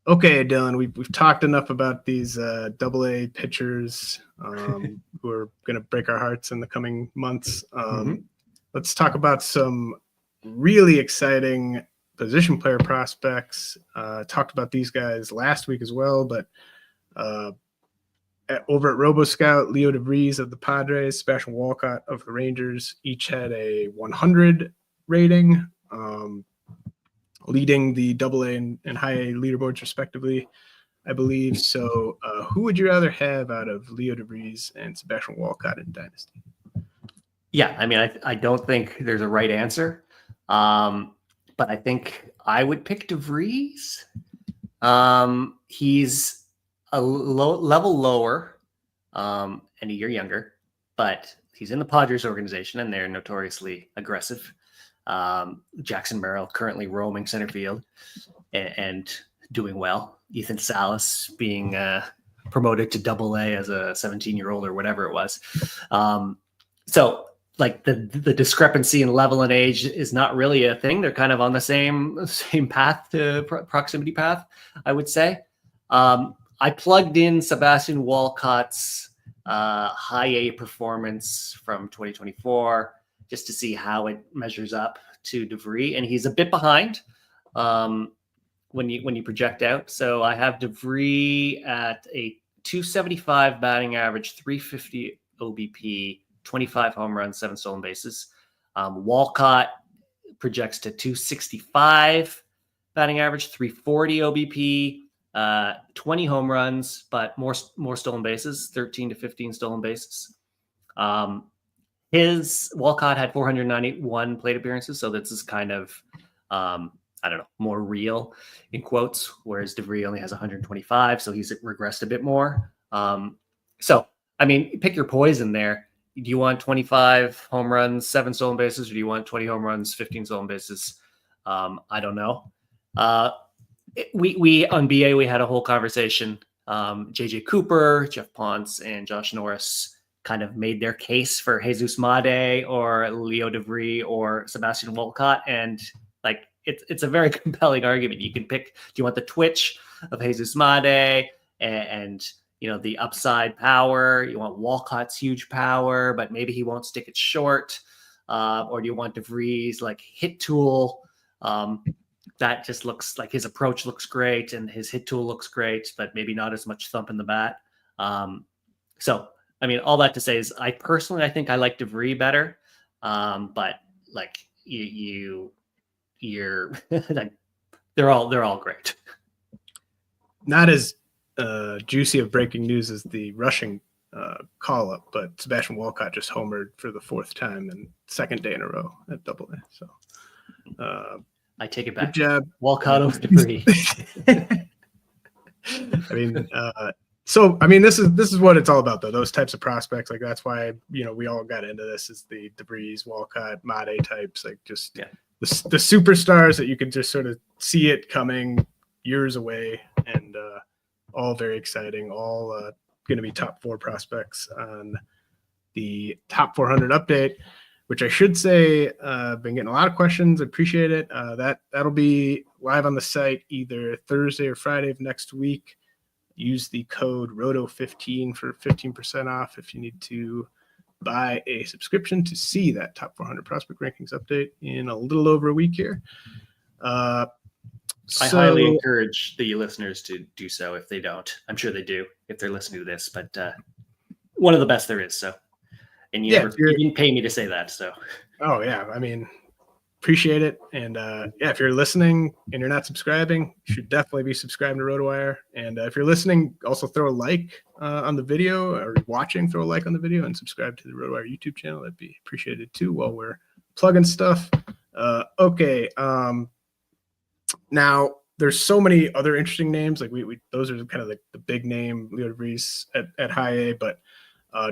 Okay, Dylan, we've talked enough about these AA pitchers who are going to break our hearts in the coming months. Let's talk about some really exciting position player prospects. Talked about these guys last week as well, but over at RoboScout, Leo Vries of the Padres, Sebastian Walcott of the Rangers, each had a 100 rating, leading the AA and high A leaderboards respectively, I believe. So who would you rather have out of Leo Vries and Sebastian Walcott in Dynasty? Yeah, I don't think there's a right answer. But I think I would pick DeVries. He's a level lower, and a year younger, but he's in the Padres organization, and they're notoriously aggressive. Jackson Merrill currently roaming center field and doing well. Ethan Salas being promoted to AA as a 17-year-old or whatever it was. So like the discrepancy in level and age is not really a thing. They're kind of on the same path to proximity path, I would say. I plugged in Sebastian Walcott's high A performance from 2024 just to see how it measures up to DeVries, and he's a bit behind when you project out. So I have DeVries at a 275 batting average, 350 OBP, 25 home runs, 7 stolen bases. Walcott projects to 265 batting average, 340 OBP, 20 home runs, but more stolen bases, 13 to 15 stolen bases. His Walcott had 491 plate appearances, so this is kind of more real in quotes, whereas DeVries only has 125, so he's regressed a bit more. So pick your poison there. Do you want 25 home runs, 7 stolen bases, or do you want 20 home runs, 15 stolen bases? I don't know. We on BA, we had a whole conversation. JJ Cooper, Jeff Ponce, and Josh Norris kind of made their case for Jesus Made or Leo DeVries or Sebastian Walcott. And like, it's a very compelling argument. You can pick, do you want the twitch of Jesus Made and the upside power. You want Walcott's huge power, but maybe he won't stick it short. Or do you want Vries like hit tool? That just looks like his approach looks great and his hit tool looks great, but maybe not as much thump in the bat. So, I mean, all that to say is I think I like Vries better. But like you're like, they're all great. Not as juicy of breaking news as the rushing call up, but Sebastian Walcott just homered for the 4th time and 2nd day in a row at AA. So I take it back. Good job. Walcott over Vries. I mean, so I mean, this is what it's all about, though. Those types of prospects, like that's why we all got into this. Is the Vries, Walcott, Made types, like just the superstars that you can just sort of see it coming years away, and all very exciting. All going to be top 4 prospects on the top 400 update, which I should say, been getting a lot of questions. I appreciate it. That'll be live on the site either Thursday or Friday of next week. Use the code ROTO15 for 15% off if you need to buy a subscription to see that top 400 prospect rankings update in a little over a week here. I highly encourage the listeners to do so if they don't. I'm sure they do if they're listening to this, but one of the best there is. So, and you didn't pay me to say that. So, oh yeah, I mean, appreciate it. And if you're listening and you're not subscribing, you should definitely be subscribing to RotoWire. And if you're listening, also throw a like on the video, or watching, throw a like on the video and subscribe to the RotoWire YouTube channel. That'd be appreciated too while we're plugging stuff. Okay. Now there's so many other interesting names. Like we those are kind of the big name Leo Vries at high A, but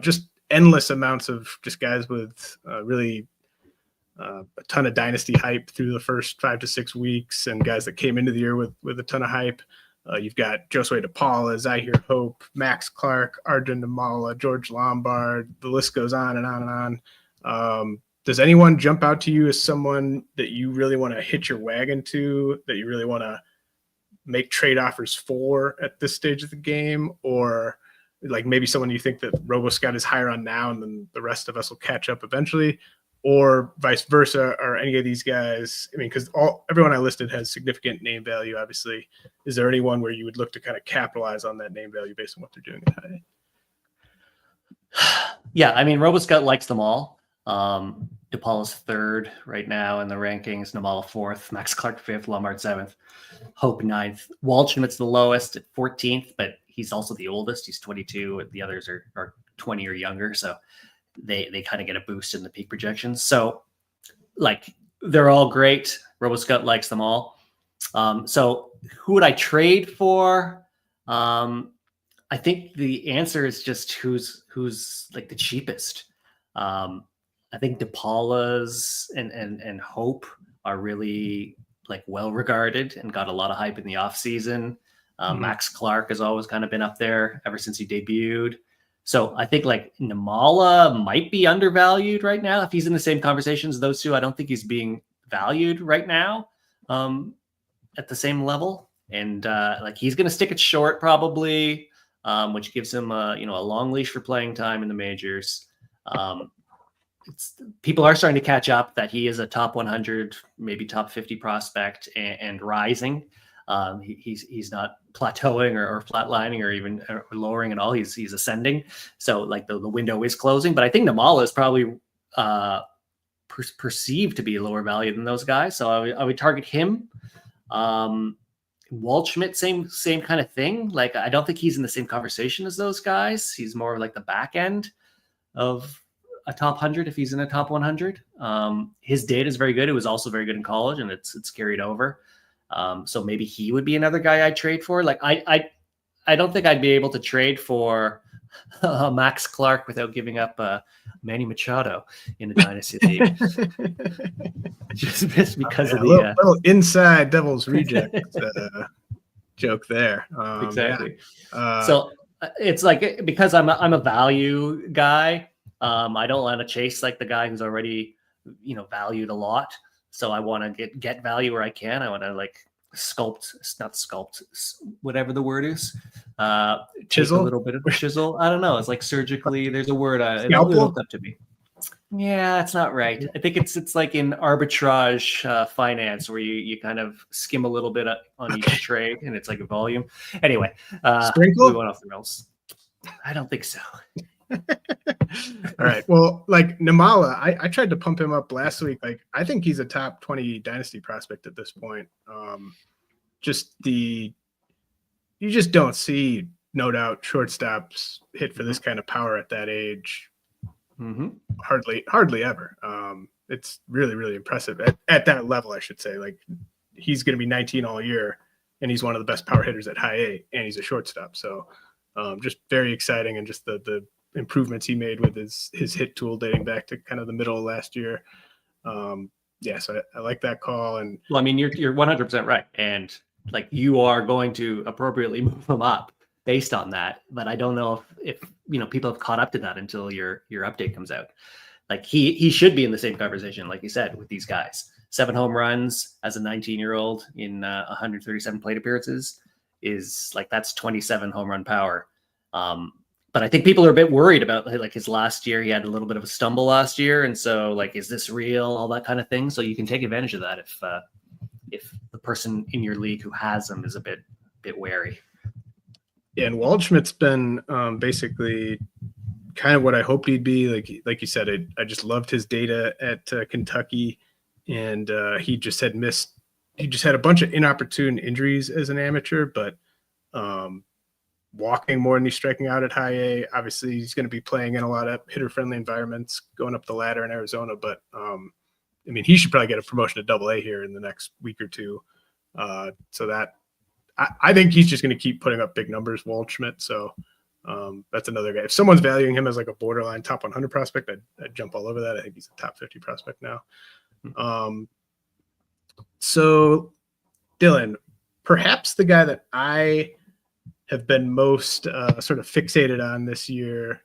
just endless amounts of just guys with really a ton of dynasty hype through the first 5 to 6 weeks, and guys that came into the year with a ton of hype. You've got Josue DePaula, Zahir Hope, Max Clarke, Arjun Namala, George Lombard. The list goes on and on and on. Does anyone jump out to you as someone that you really want to hitch your wagon to, that you really want to make trade offers for at this stage of the game? Or like maybe someone you think that RoboScout is higher on now and then the rest of us will catch up eventually? Or vice versa? Are any of these guys, I mean, because everyone I listed has significant name value, obviously. Is there anyone where you would look to kind of capitalize on that name value based on what they're doing at high A? Yeah, I mean, RoboScout likes them all. DePaula's 3rd right now in the rankings, Namala 4th, Max Clarke 5th, Lombard 7th, Hope 9th. Waldschmidt's the lowest at 14th, but he's also the oldest. He's 22. The others are 20 or younger, so they kind of get a boost in the peak projections. So, like, they're all great. RoboScout likes them all. So who would I trade for? I think the answer is just who's like the cheapest. I think DePaula's and Hope are really like well regarded and got a lot of hype in the off season. Max Clarke has always kind of been up there ever since he debuted. So I think like Namala might be undervalued right now. If he's in the same conversations as those two, I don't think he's being valued right now at the same level. And like he's going to stick it short probably, which gives him a long leash for playing time in the majors. People are starting to catch up that he is a top 100, maybe top 50 prospect and rising. He's not plateauing or flatlining or even lowering at all. He's ascending. So like the window is closing, but I think Namala is probably perceived to be lower value than those guys. So I would target him. Waldschmidt, same kind of thing. Like I don't think he's in the same conversation as those guys. He's more like the back end of a top 100 if he's in a top 100. His data is very good. It was also very good in college, and it's carried over. So maybe he would be another guy I'd trade for. Like I don't think I'd be able to trade for Max Clarke without giving up Manny Machado in a dynasty league. just because of the little inside Devil's Reject joke there. Exactly. So it's like because I'm a value guy. I don't want to chase like the guy who's already valued a lot. So I want to get value where I can. I want to like whatever the word is. Take a Chisel? little bit of chisel. I don't know. It's like surgically. There's a word. It looked up to me. Yeah, that's not right. I think it's like in arbitrage finance where you kind of skim a little bit on each trade and it's like a volume. Anyway, Sprinkle? we went off the rails. I don't think so. All right. Well, like Namala, I tried to pump him up last week. Like, I think he's a top 20 dynasty prospect at this point. You just don't see, no doubt, shortstops hit for this kind of power at that age. Hardly ever. It's really, really impressive at that level, I should say. Like, he's going to be 19 all year, and he's one of the best power hitters at high A, and he's a shortstop. So just very exciting, and just the improvements he made with his hit tool dating back to kind of the middle of last year. So I like that call. And well, I mean, you're 100% right, and like you are going to appropriately move him up based on that. But I don't know if people have caught up to that until your update comes out. Like he should be in the same conversation, like you said, with these guys. 7 home runs as a 19-year-old in 137 plate appearances is like, that's 27 home run power. But I think people are a bit worried about like his last year. He had a little bit of a stumble last year. And so like, is this real? All that kind of thing. So you can take advantage of that if the person in your league who has him is a bit wary. Yeah, and Waldschmidt's been basically kind of what I hoped he'd be. Like you said, I just loved his data at Kentucky, and he just had a bunch of inopportune injuries as an amateur, but walking more than he's striking out at high A. Obviously, he's going to be playing in a lot of hitter-friendly environments, going up the ladder in Arizona. But I mean, he should probably get a promotion to Double A here in the next week or two. So that I think he's just going to keep putting up big numbers, Waldschmidt. So that's another guy. If someone's valuing him as like a borderline top 100 prospect, I'd jump all over that. I think he's a top 50 prospect now. So Dylan, perhaps the guy that I have been most sort of fixated on this year,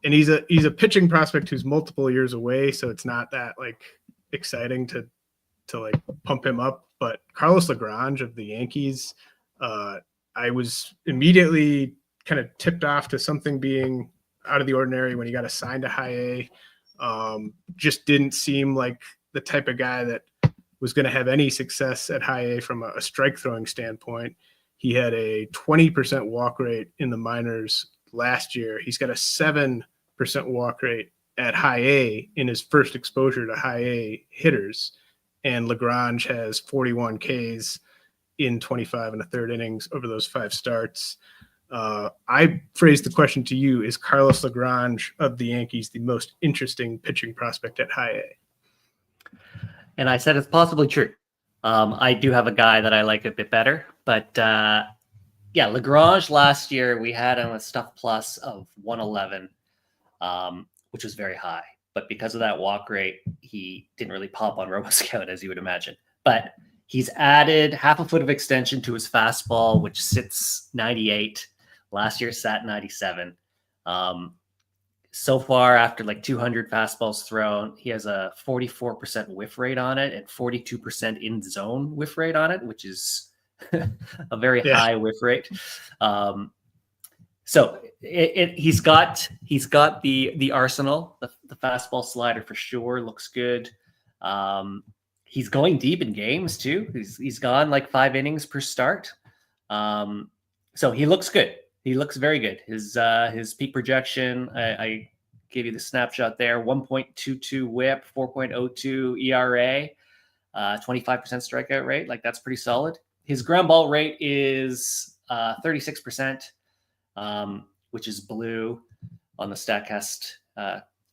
and he's a pitching prospect who's multiple years away, so it's not that like exciting to like pump him up. But Carlos Lagrange of the Yankees, I was immediately kind of tipped off to something being out of the ordinary when he got assigned to high A. Just didn't seem like the type of guy that was going to have any success at high A from a strike throwing standpoint. He had a 20% walk rate in the minors last year. He's got a 7% walk rate at high A in his first exposure to high A hitters. And Lagrange has 41 Ks in 25 and a third innings over those 5 starts. I phrased the question to you: is Carlos Lagrange of the Yankees the most interesting pitching prospect at high A? And I said it's possibly true. I do have a guy that I like a bit better, but Lagrange last year, we had him a stuff plus of 111, which was very high. But because of that walk rate, he didn't really pop on RoboScout, as you would imagine. But he's added half a foot of extension to his fastball, which sits 98. Last year sat 97. So far, after like 200 fastballs thrown, he has a 44% whiff rate on it and 42% in zone whiff rate on it, which is a very high whiff rate. So he's got the arsenal. The fastball slider for sure looks good. He's going deep in games too. He's gone like 5 innings per start. So he looks good. He looks very good. His peak projection, I gave you the snapshot there: 1.22 WHIP, 4.02 ERA, 25% strikeout rate. Like, that's pretty solid. His ground ball rate is 36%, which is blue on the Statcast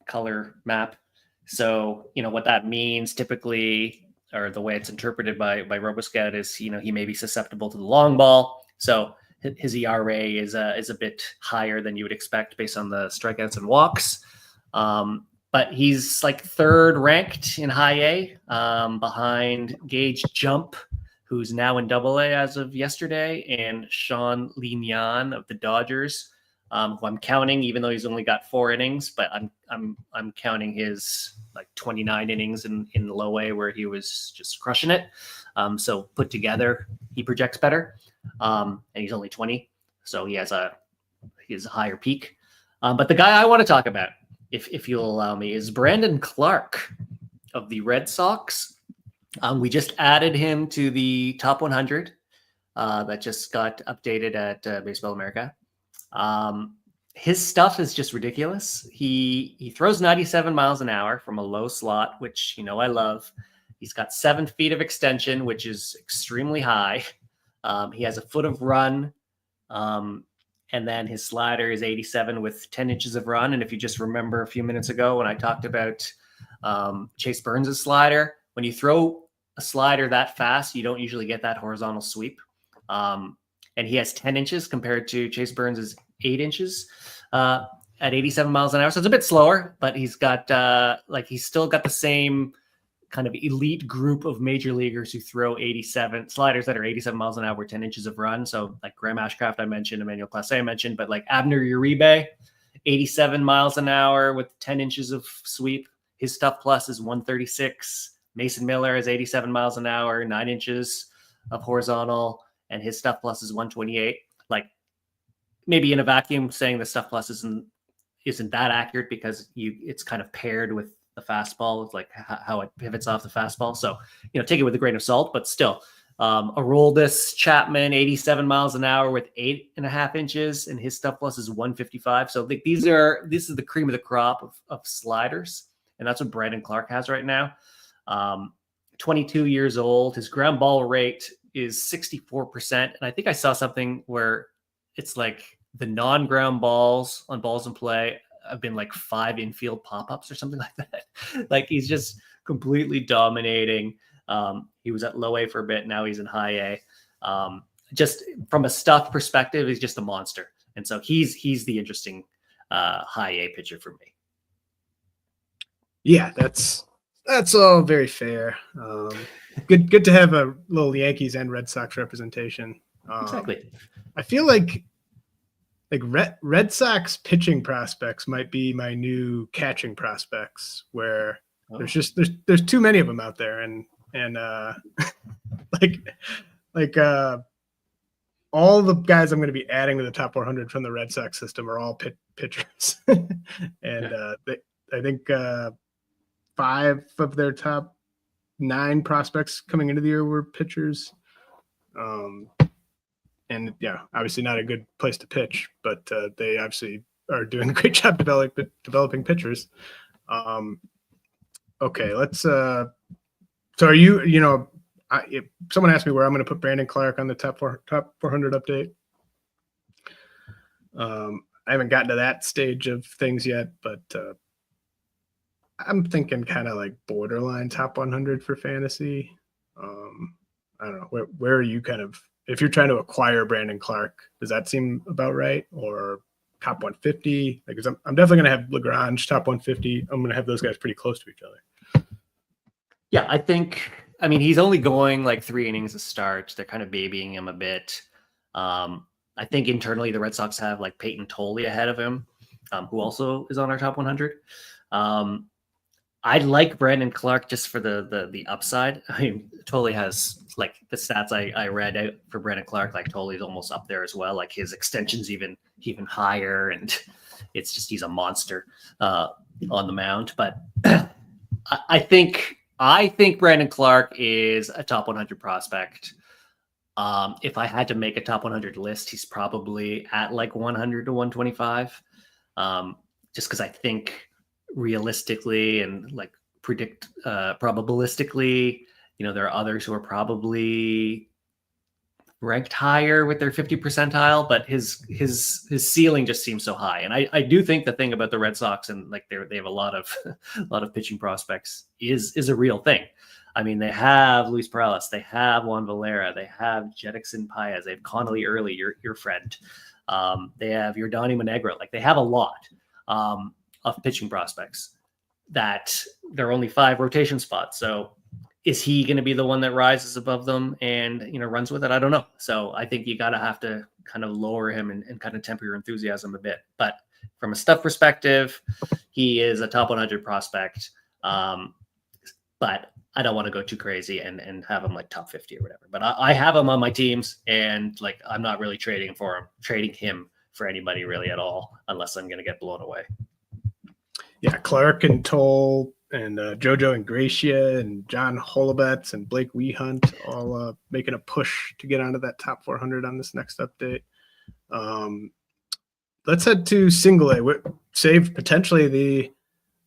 color map. So, what that means typically, or the way it's interpreted by RoboScout, is, he may be susceptible to the long ball. So his ERA is a bit higher than you would expect based on the strikeouts and walks. But he's like 3rd ranked in high A, behind Gage Jump, who's now in Double A as of yesterday, and Sean Lignan of the Dodgers. who I'm counting, even though he's only got 4 innings, but I'm counting his like 29 innings in low A where he was just crushing it. So put together, he projects better, and he's only 20, so he has a higher peak. But the guy I want to talk about, if you'll allow me, is Brandon Clarke of the Red Sox. We just added him to the top 100 that just got updated at Baseball America. His stuff is just ridiculous. He throws 97 miles an hour from a low slot, which, I love. He's got 7 feet of extension, which is extremely high. He has a foot of run. And then his slider is 87 with 10 inches of run. And if you just remember a few minutes ago when I talked about Chase Burns' slider, when you throw a slider that fast, you don't usually get that horizontal sweep. And he has 10 inches compared to Chase Burns' 8 inches at 87 miles an hour. So it's a bit slower, but he's got he's still got the same kind of elite group of major leaguers who throw 87 sliders that are 87 miles an hour with 10 inches of run. So like Graham Ashcraft, I mentioned, Emmanuel Clase, I mentioned, but like Abner Uribe, 87 miles an hour with 10 inches of sweep. His stuff plus is 136. Mason Miller is 87 miles an hour, 9 inches of horizontal, and his stuff plus is 128. Like maybe in a vacuum saying the stuff plus isn't that accurate because it's kind of paired with the fastball, with like how it pivots off the fastball. So, take it with a grain of salt, but still, Aroldis Chapman, 87 miles an hour with 8.5 inches, and his stuff plus is 155. So this is the cream of the crop of sliders. And that's what Brandon Clarke has right now. 22 years old. His ground ball rate is 64%. And I think I saw something where it's like the non-ground balls on balls in play have been like 5 infield pop-ups or something like that. Like he's just completely dominating. He was at low A for a bit. Now he's in high A. Just from a stuff perspective, he's just a monster. And so he's the interesting high A pitcher for me. Yeah, that's all very fair. Good to have a little Yankees and Red Sox representation. Exactly. I feel like Red Sox pitching prospects might be my new catching prospects, where there's too many of them out there, and all the guys I'm going to be adding to the top 400 from the Red Sox system are all pitchers, and I think 5 of their top 9 prospects coming into the year were pitchers. And obviously not a good place to pitch, but they obviously are doing a great job developing pitchers. Okay, let's. So are you? If someone asked me where I'm going to put Brandon Clarke on the top 400 update. I haven't gotten to that stage of things yet, but I'm thinking kind of like borderline top 100 for fantasy. I don't know. Where are you kind of? If you're trying to acquire Brandon Clarke, does that seem about right? Or top 150? Because I'm definitely going to have Lagrange top 150. I'm going to have those guys pretty close to each other. Yeah, I mean, he's only going like 3 innings a start. They're kind of babying him a bit. I think internally the Red Sox have like Peyton Tolley ahead of him, who also is on our top 100. I like Brandon Clarke just for the upside. I mean, Tolley has like the stats I read out for Brandon Clarke, like Tolley's almost up there as well. Like his extension's even higher, and it's just he's a monster on the mound. But I think Brandon Clarke is a top 100 prospect. If I had to make a top 100 list, he's probably at like 100 to 125. Just because I think realistically and like predict probabilistically, there are others who are probably ranked higher with their 50 percentile, but his ceiling just seems so high. And I do think the thing about the Red Sox and like they have a lot of pitching prospects is a real thing. I mean, they have Luis Pena, they have Juan Valera, they have Jetixon Paez, they have Connolly Early, your friend. They have Yordani Monegro. Like they have a lot of pitching prospects that there are only 5 rotation spots. So is he going to be the one that rises above them and, runs with it? I don't know. So I think you have to kind of lower him and kind of temper your enthusiasm a bit. But from a stuff perspective, he is a top 100 prospect. But I don't want to go too crazy and have him like top 50 or whatever. But I have him on my teams, and like I'm not really trading him for anybody really at all, unless I'm going to get blown away. Yeah, Clarke and Toll and Jojo and Gracia and John Holobetz and Blake Wehunt all making a push to get onto that top 400 on this next update. Let's head to Single-A. Save potentially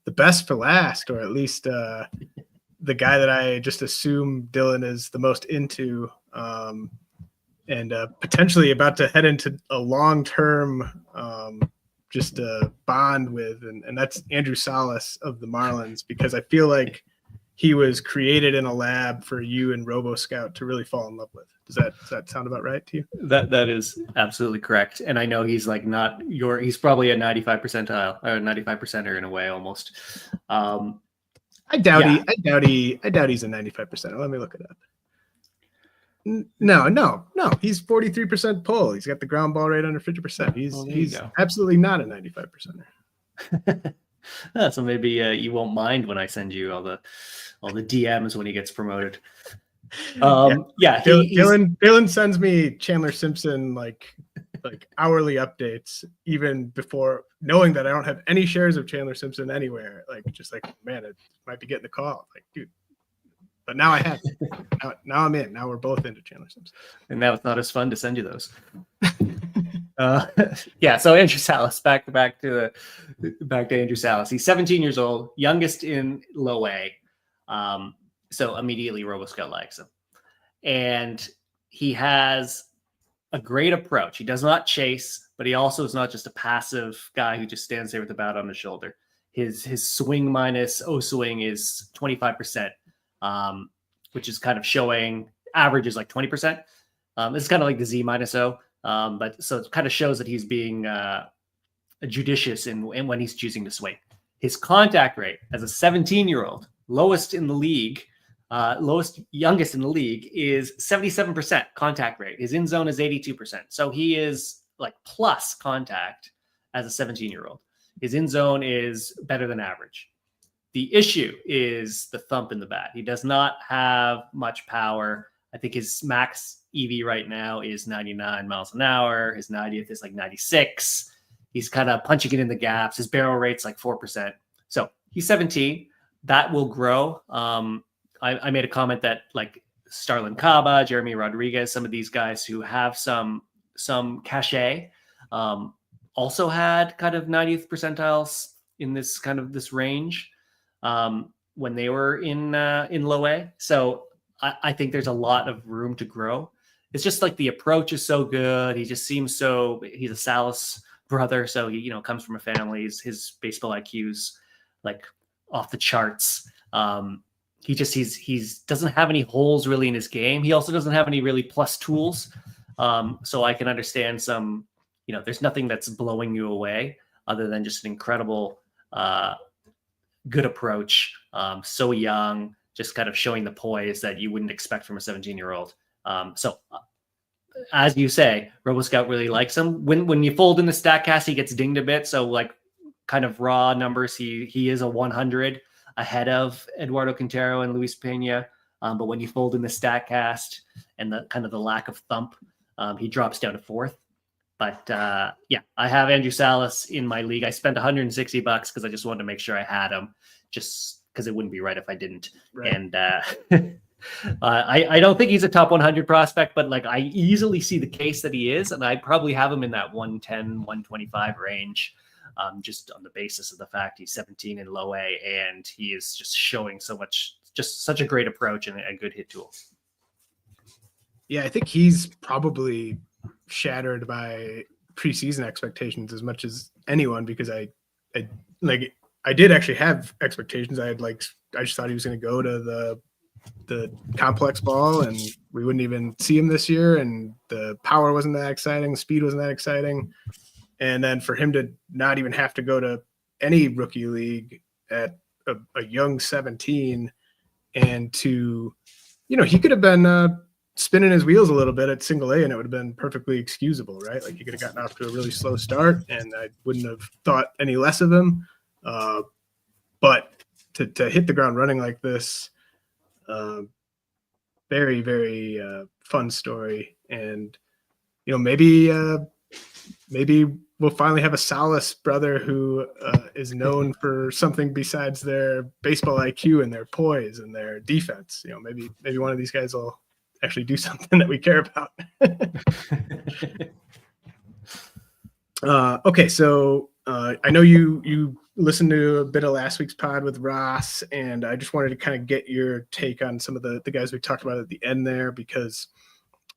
the best for last, or at least the guy that I just assume Dylan is the most into, and potentially about to head into a long-term just a bond with, and that's Andrew Salas of the Marlins, because I feel like he was created in a lab for you and RoboScout to really fall in love with. Does that sound about right to you? That is absolutely correct. And I know he's like he's probably a 95 percentile or 95 percenter in a way almost. I doubt he's a 95%. Let me look it up. No. He's 43% pull. He's got the ground ball rate under 50%. He's absolutely not a 95%er. So maybe you won't mind when I send you all the DMs when he gets promoted. Dylan sends me Chandler Simpson like hourly updates, even before knowing that I don't have any shares of Chandler Simpson anywhere. Like, just like, man, it might be getting a call. Like, dude. But now I have it. Now I'm in. Now we're both into Chandler Simpson. And now it's not as fun to send you those. So Andrew Salas, back to Andrew Salas. He's 17 years old, youngest in low A. So immediately RoboScout likes him. And he has a great approach. He does not chase, but he also is not just a passive guy who just stands there with the bat on his shoulder. His swing minus O swing is 25%. Which is kind of showing average is like 20%. It's kind of like the Z minus O. But so it kind of shows that he's being judicious in when he's choosing to swing. His contact rate as a 17-year-old, youngest in the league, is 77% contact rate. His in zone is 82%. So he is like plus contact as a 17-year-old. His in zone is better than average. The issue is the thump in the bat. He does not have much power. I think his max EV right now is 99 miles an hour. His 90th is like 96. He's kind of punching it in the gaps. His barrel rate's like 4%. So he's 17. That will grow. I made a comment that like Starlin Caba, Jeremy Rodriguez, some of these guys who have some cachet also had kind of 90th percentiles in this range. When they were in low A. So I think there's a lot of room to grow. It's just like the approach is so good. He just seems he's a Salas brother. So he, comes from a family. His baseball IQ's like off the charts. He doesn't have any holes really in his game. He also doesn't have any really plus tools. So I can understand there's nothing that's blowing you away other than just an incredible, good approach. So young, just kind of showing the poise that you wouldn't expect from a 17-year-old. So as you say, RoboScout really likes him. When you fold in the StatCast, he gets dinged a bit. So like kind of raw numbers, he is a 100 ahead of Eduardo Quintero and Luis Pena. But when you fold in the StatCast and the kind of the lack of thump, he drops down to fourth. But I have Andrew Salas in my league. I spent $160 because I just wanted to make sure I had him, just because it wouldn't be right if I didn't. Right. And I don't think he's a top 100 prospect, but like I easily see the case that he is, and I probably have him in that 110, 125 range, just on the basis of the fact he's 17 in low A, and he is just showing such a great approach and a good hit tool. Yeah, I think he's probably shattered by preseason expectations as much as anyone, because I did actually have expectations. I just thought he was going to go to the complex ball and we wouldn't even see him this year, and the power wasn't that exciting, the speed wasn't that exciting, and then for him to not even have to go to any rookie league at a young 17, and to he could have been spinning his wheels a little bit at Single-A, and it would have been perfectly excusable, right? Like, he could have gotten off to a really slow start, and I wouldn't have thought any less of him. But to hit the ground running like this, very, very fun story. And, maybe we'll finally have a Salas brother who is known for something besides their baseball IQ and their poise and their defense. Maybe one of these guys will actually do something that we care about. Okay, so I know you listened to a bit of last week's pod with Ross, and I just wanted to kind of get your take on some of the guys we talked about at the end there, because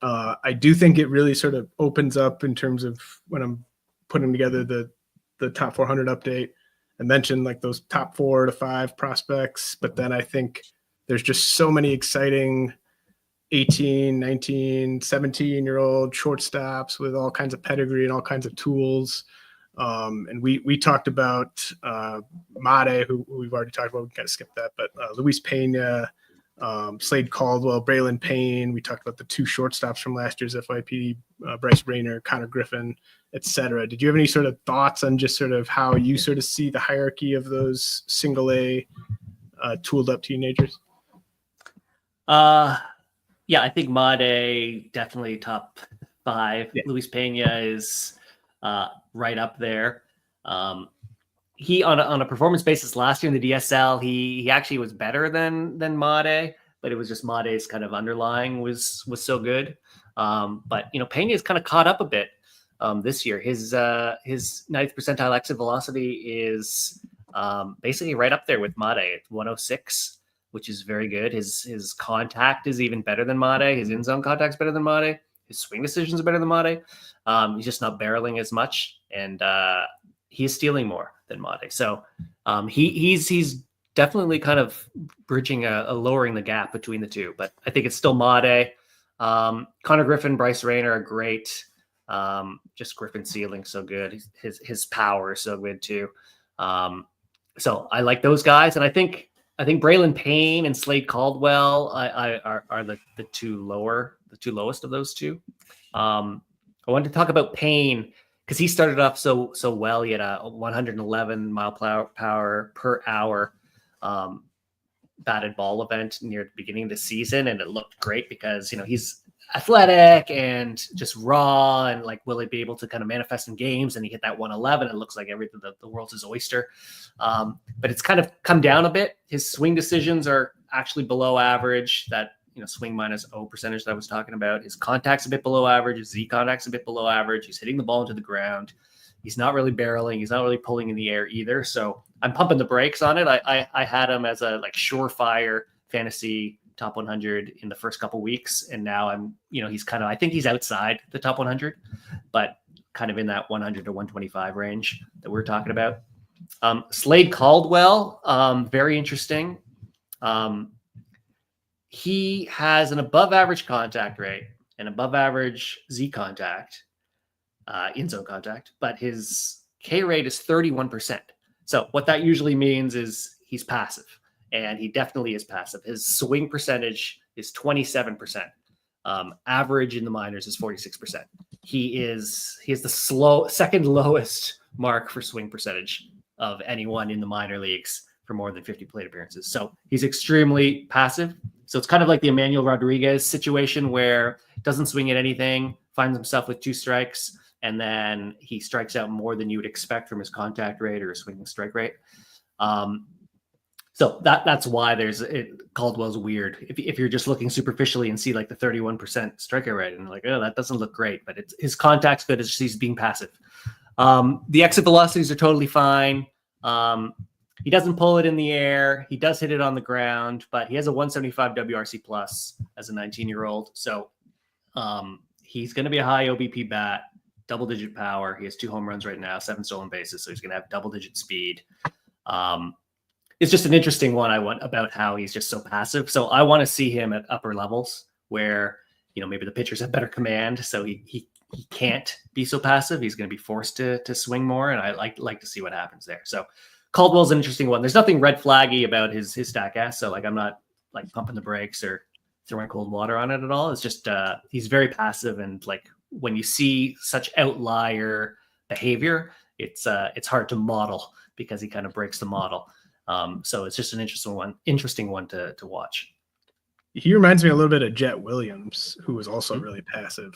I do think it really sort of opens up in terms of when I'm putting together the top 400 update. I mentioned like those top 4 to 5 prospects, but then I think there's just so many exciting 18, 19, 17-year-old shortstops with all kinds of pedigree and all kinds of tools. And we talked about Mate, who we've already talked about. We kind of skipped that, but Luis Pena, Slade Caldwell, Braylon Payne. We talked about the 2 shortstops from last year's FYP, Bryce Reimer, Connor Griffin, etc. Did you have any sort of thoughts on just sort of how you sort of see the hierarchy of those Single-A tooled up teenagers? Yeah, I think Made definitely top 5. Yeah. Luis Pena is right up there. He on a performance basis last year in the DSL, he actually was better than Made, but it was just Made's kind of underlying was so good. But Pena is kind of caught up a bit this year. His 9th percentile exit velocity is basically right up there with Made at 106, which is very good. His contact is even better than Made. His in-zone contact is better than Made. His swing decisions are better than Made. He's just not barreling as much, and he's stealing more than Made. So he's definitely kind of bridging a lowering the gap between the two. But I think it's still Made. Connor Griffin, Bryce Reimer are great. Just Griffin ceiling so good. His power is so good too. So I like those guys, and I think Braylon Payne and Slade Caldwell are the two lowest of those two. I wanted to talk about Payne because he started off so well. He had a 111 mile power per hour batted ball event near the beginning of the season, and it looked great because he's athletic and just raw, and like, will he be able to kind of manifest in games? And he hit that 111. It looks like everything, the world's his oyster. But it's kind of come down a bit. His swing decisions are actually below average. That swing minus O percentage that I was talking about. His contact's a bit below average. His Z contact's a bit below average. He's hitting the ball into the ground. He's not really barreling. He's not really pulling in the air either. So I'm pumping the brakes on it. I had him as a surefire fantasy top 100 in the first couple weeks, and now I'm he's kind of, I think he's outside the top 100, but kind of in that 100 to 125 range that we're talking about. Slade Caldwell, very interesting. He has an above average contact rate and above average Z contact, in zone contact, but his K rate is 31%. So what that usually means is he's passive. And he definitely is passive. His swing percentage is 27%. Average in the minors is 46%. He has the second lowest mark for swing percentage of anyone in the minor leagues for more than 50 plate appearances. So he's extremely passive. So it's kind of like the Emmanuel Rodriguez situation where doesn't swing at anything, finds himself with 2 strikes, and then he strikes out more than you would expect from his contact rate or his swinging strike rate. So that's why Caldwell's weird. If you're just looking superficially and see like the 31% strikeout rate and like, oh, that doesn't look great, but his contact's good. It's just he's being passive. The exit velocities are totally fine. He doesn't pull it in the air. He does hit it on the ground, but he has a 175 WRC plus as a 19-year-old. So he's going to be a high OBP bat, double-digit power. He has 2 home runs right now, 7 stolen bases, so he's going to have double-digit speed. It's just an interesting one about how he's just so passive. So I want to see him at upper levels where, maybe the pitchers have better command. So he can't be so passive. He's going to be forced to swing more. And I like to see what happens there. So Caldwell's an interesting one. There's nothing red flaggy about his Statcast. So like, I'm not like pumping the brakes or throwing cold water on it at all. It's just he's very passive, and like when you see such outlier behavior, it's hard to model because he kind of breaks the model. So it's just an interesting one to watch. He reminds me a little bit of Jet Williams, who was also really passive.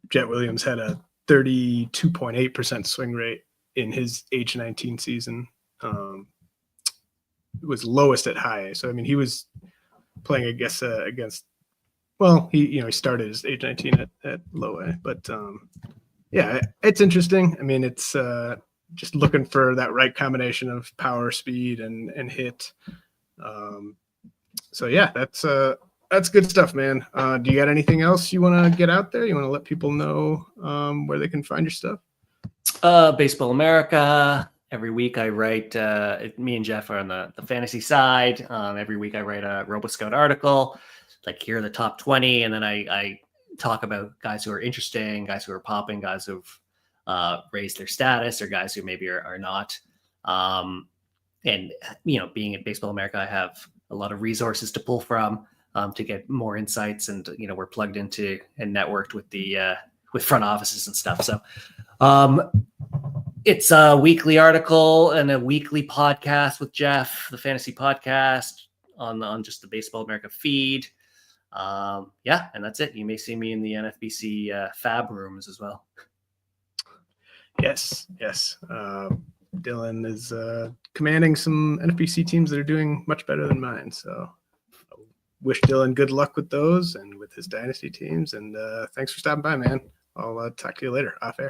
Jet Williams had a 32.8% swing rate in his age 19 season. It was lowest at high A. So I mean, he was playing, I guess, against. Well, he started his age 19 at low A, but yeah, it's interesting. I mean, it's just looking for that right combination of power, speed, and hit. So yeah, that's good stuff, man. Do you got anything else you want to get out there? You want to let people know where they can find your stuff? Baseball America. Every week I write, me and Jeff are on the fantasy side. Every week I write a RoboScout article, like here are the top 20. And then I talk about guys who are interesting, guys who are popping, guys who've raised their status, or guys who maybe are not. And, being at Baseball America, I have a lot of resources to pull from to get more insights. And, we're plugged into and networked with with front offices and stuff. So it's a weekly article and a weekly podcast with Jeff, the fantasy podcast on just the Baseball America feed. And that's it. You may see me in the NFBC fab rooms as well. Yes. Dylan is commanding some NFBC teams that are doing much better than mine. So I wish Dylan good luck with those and with his dynasty teams. And thanks for stopping by, man. I'll talk to you later off air.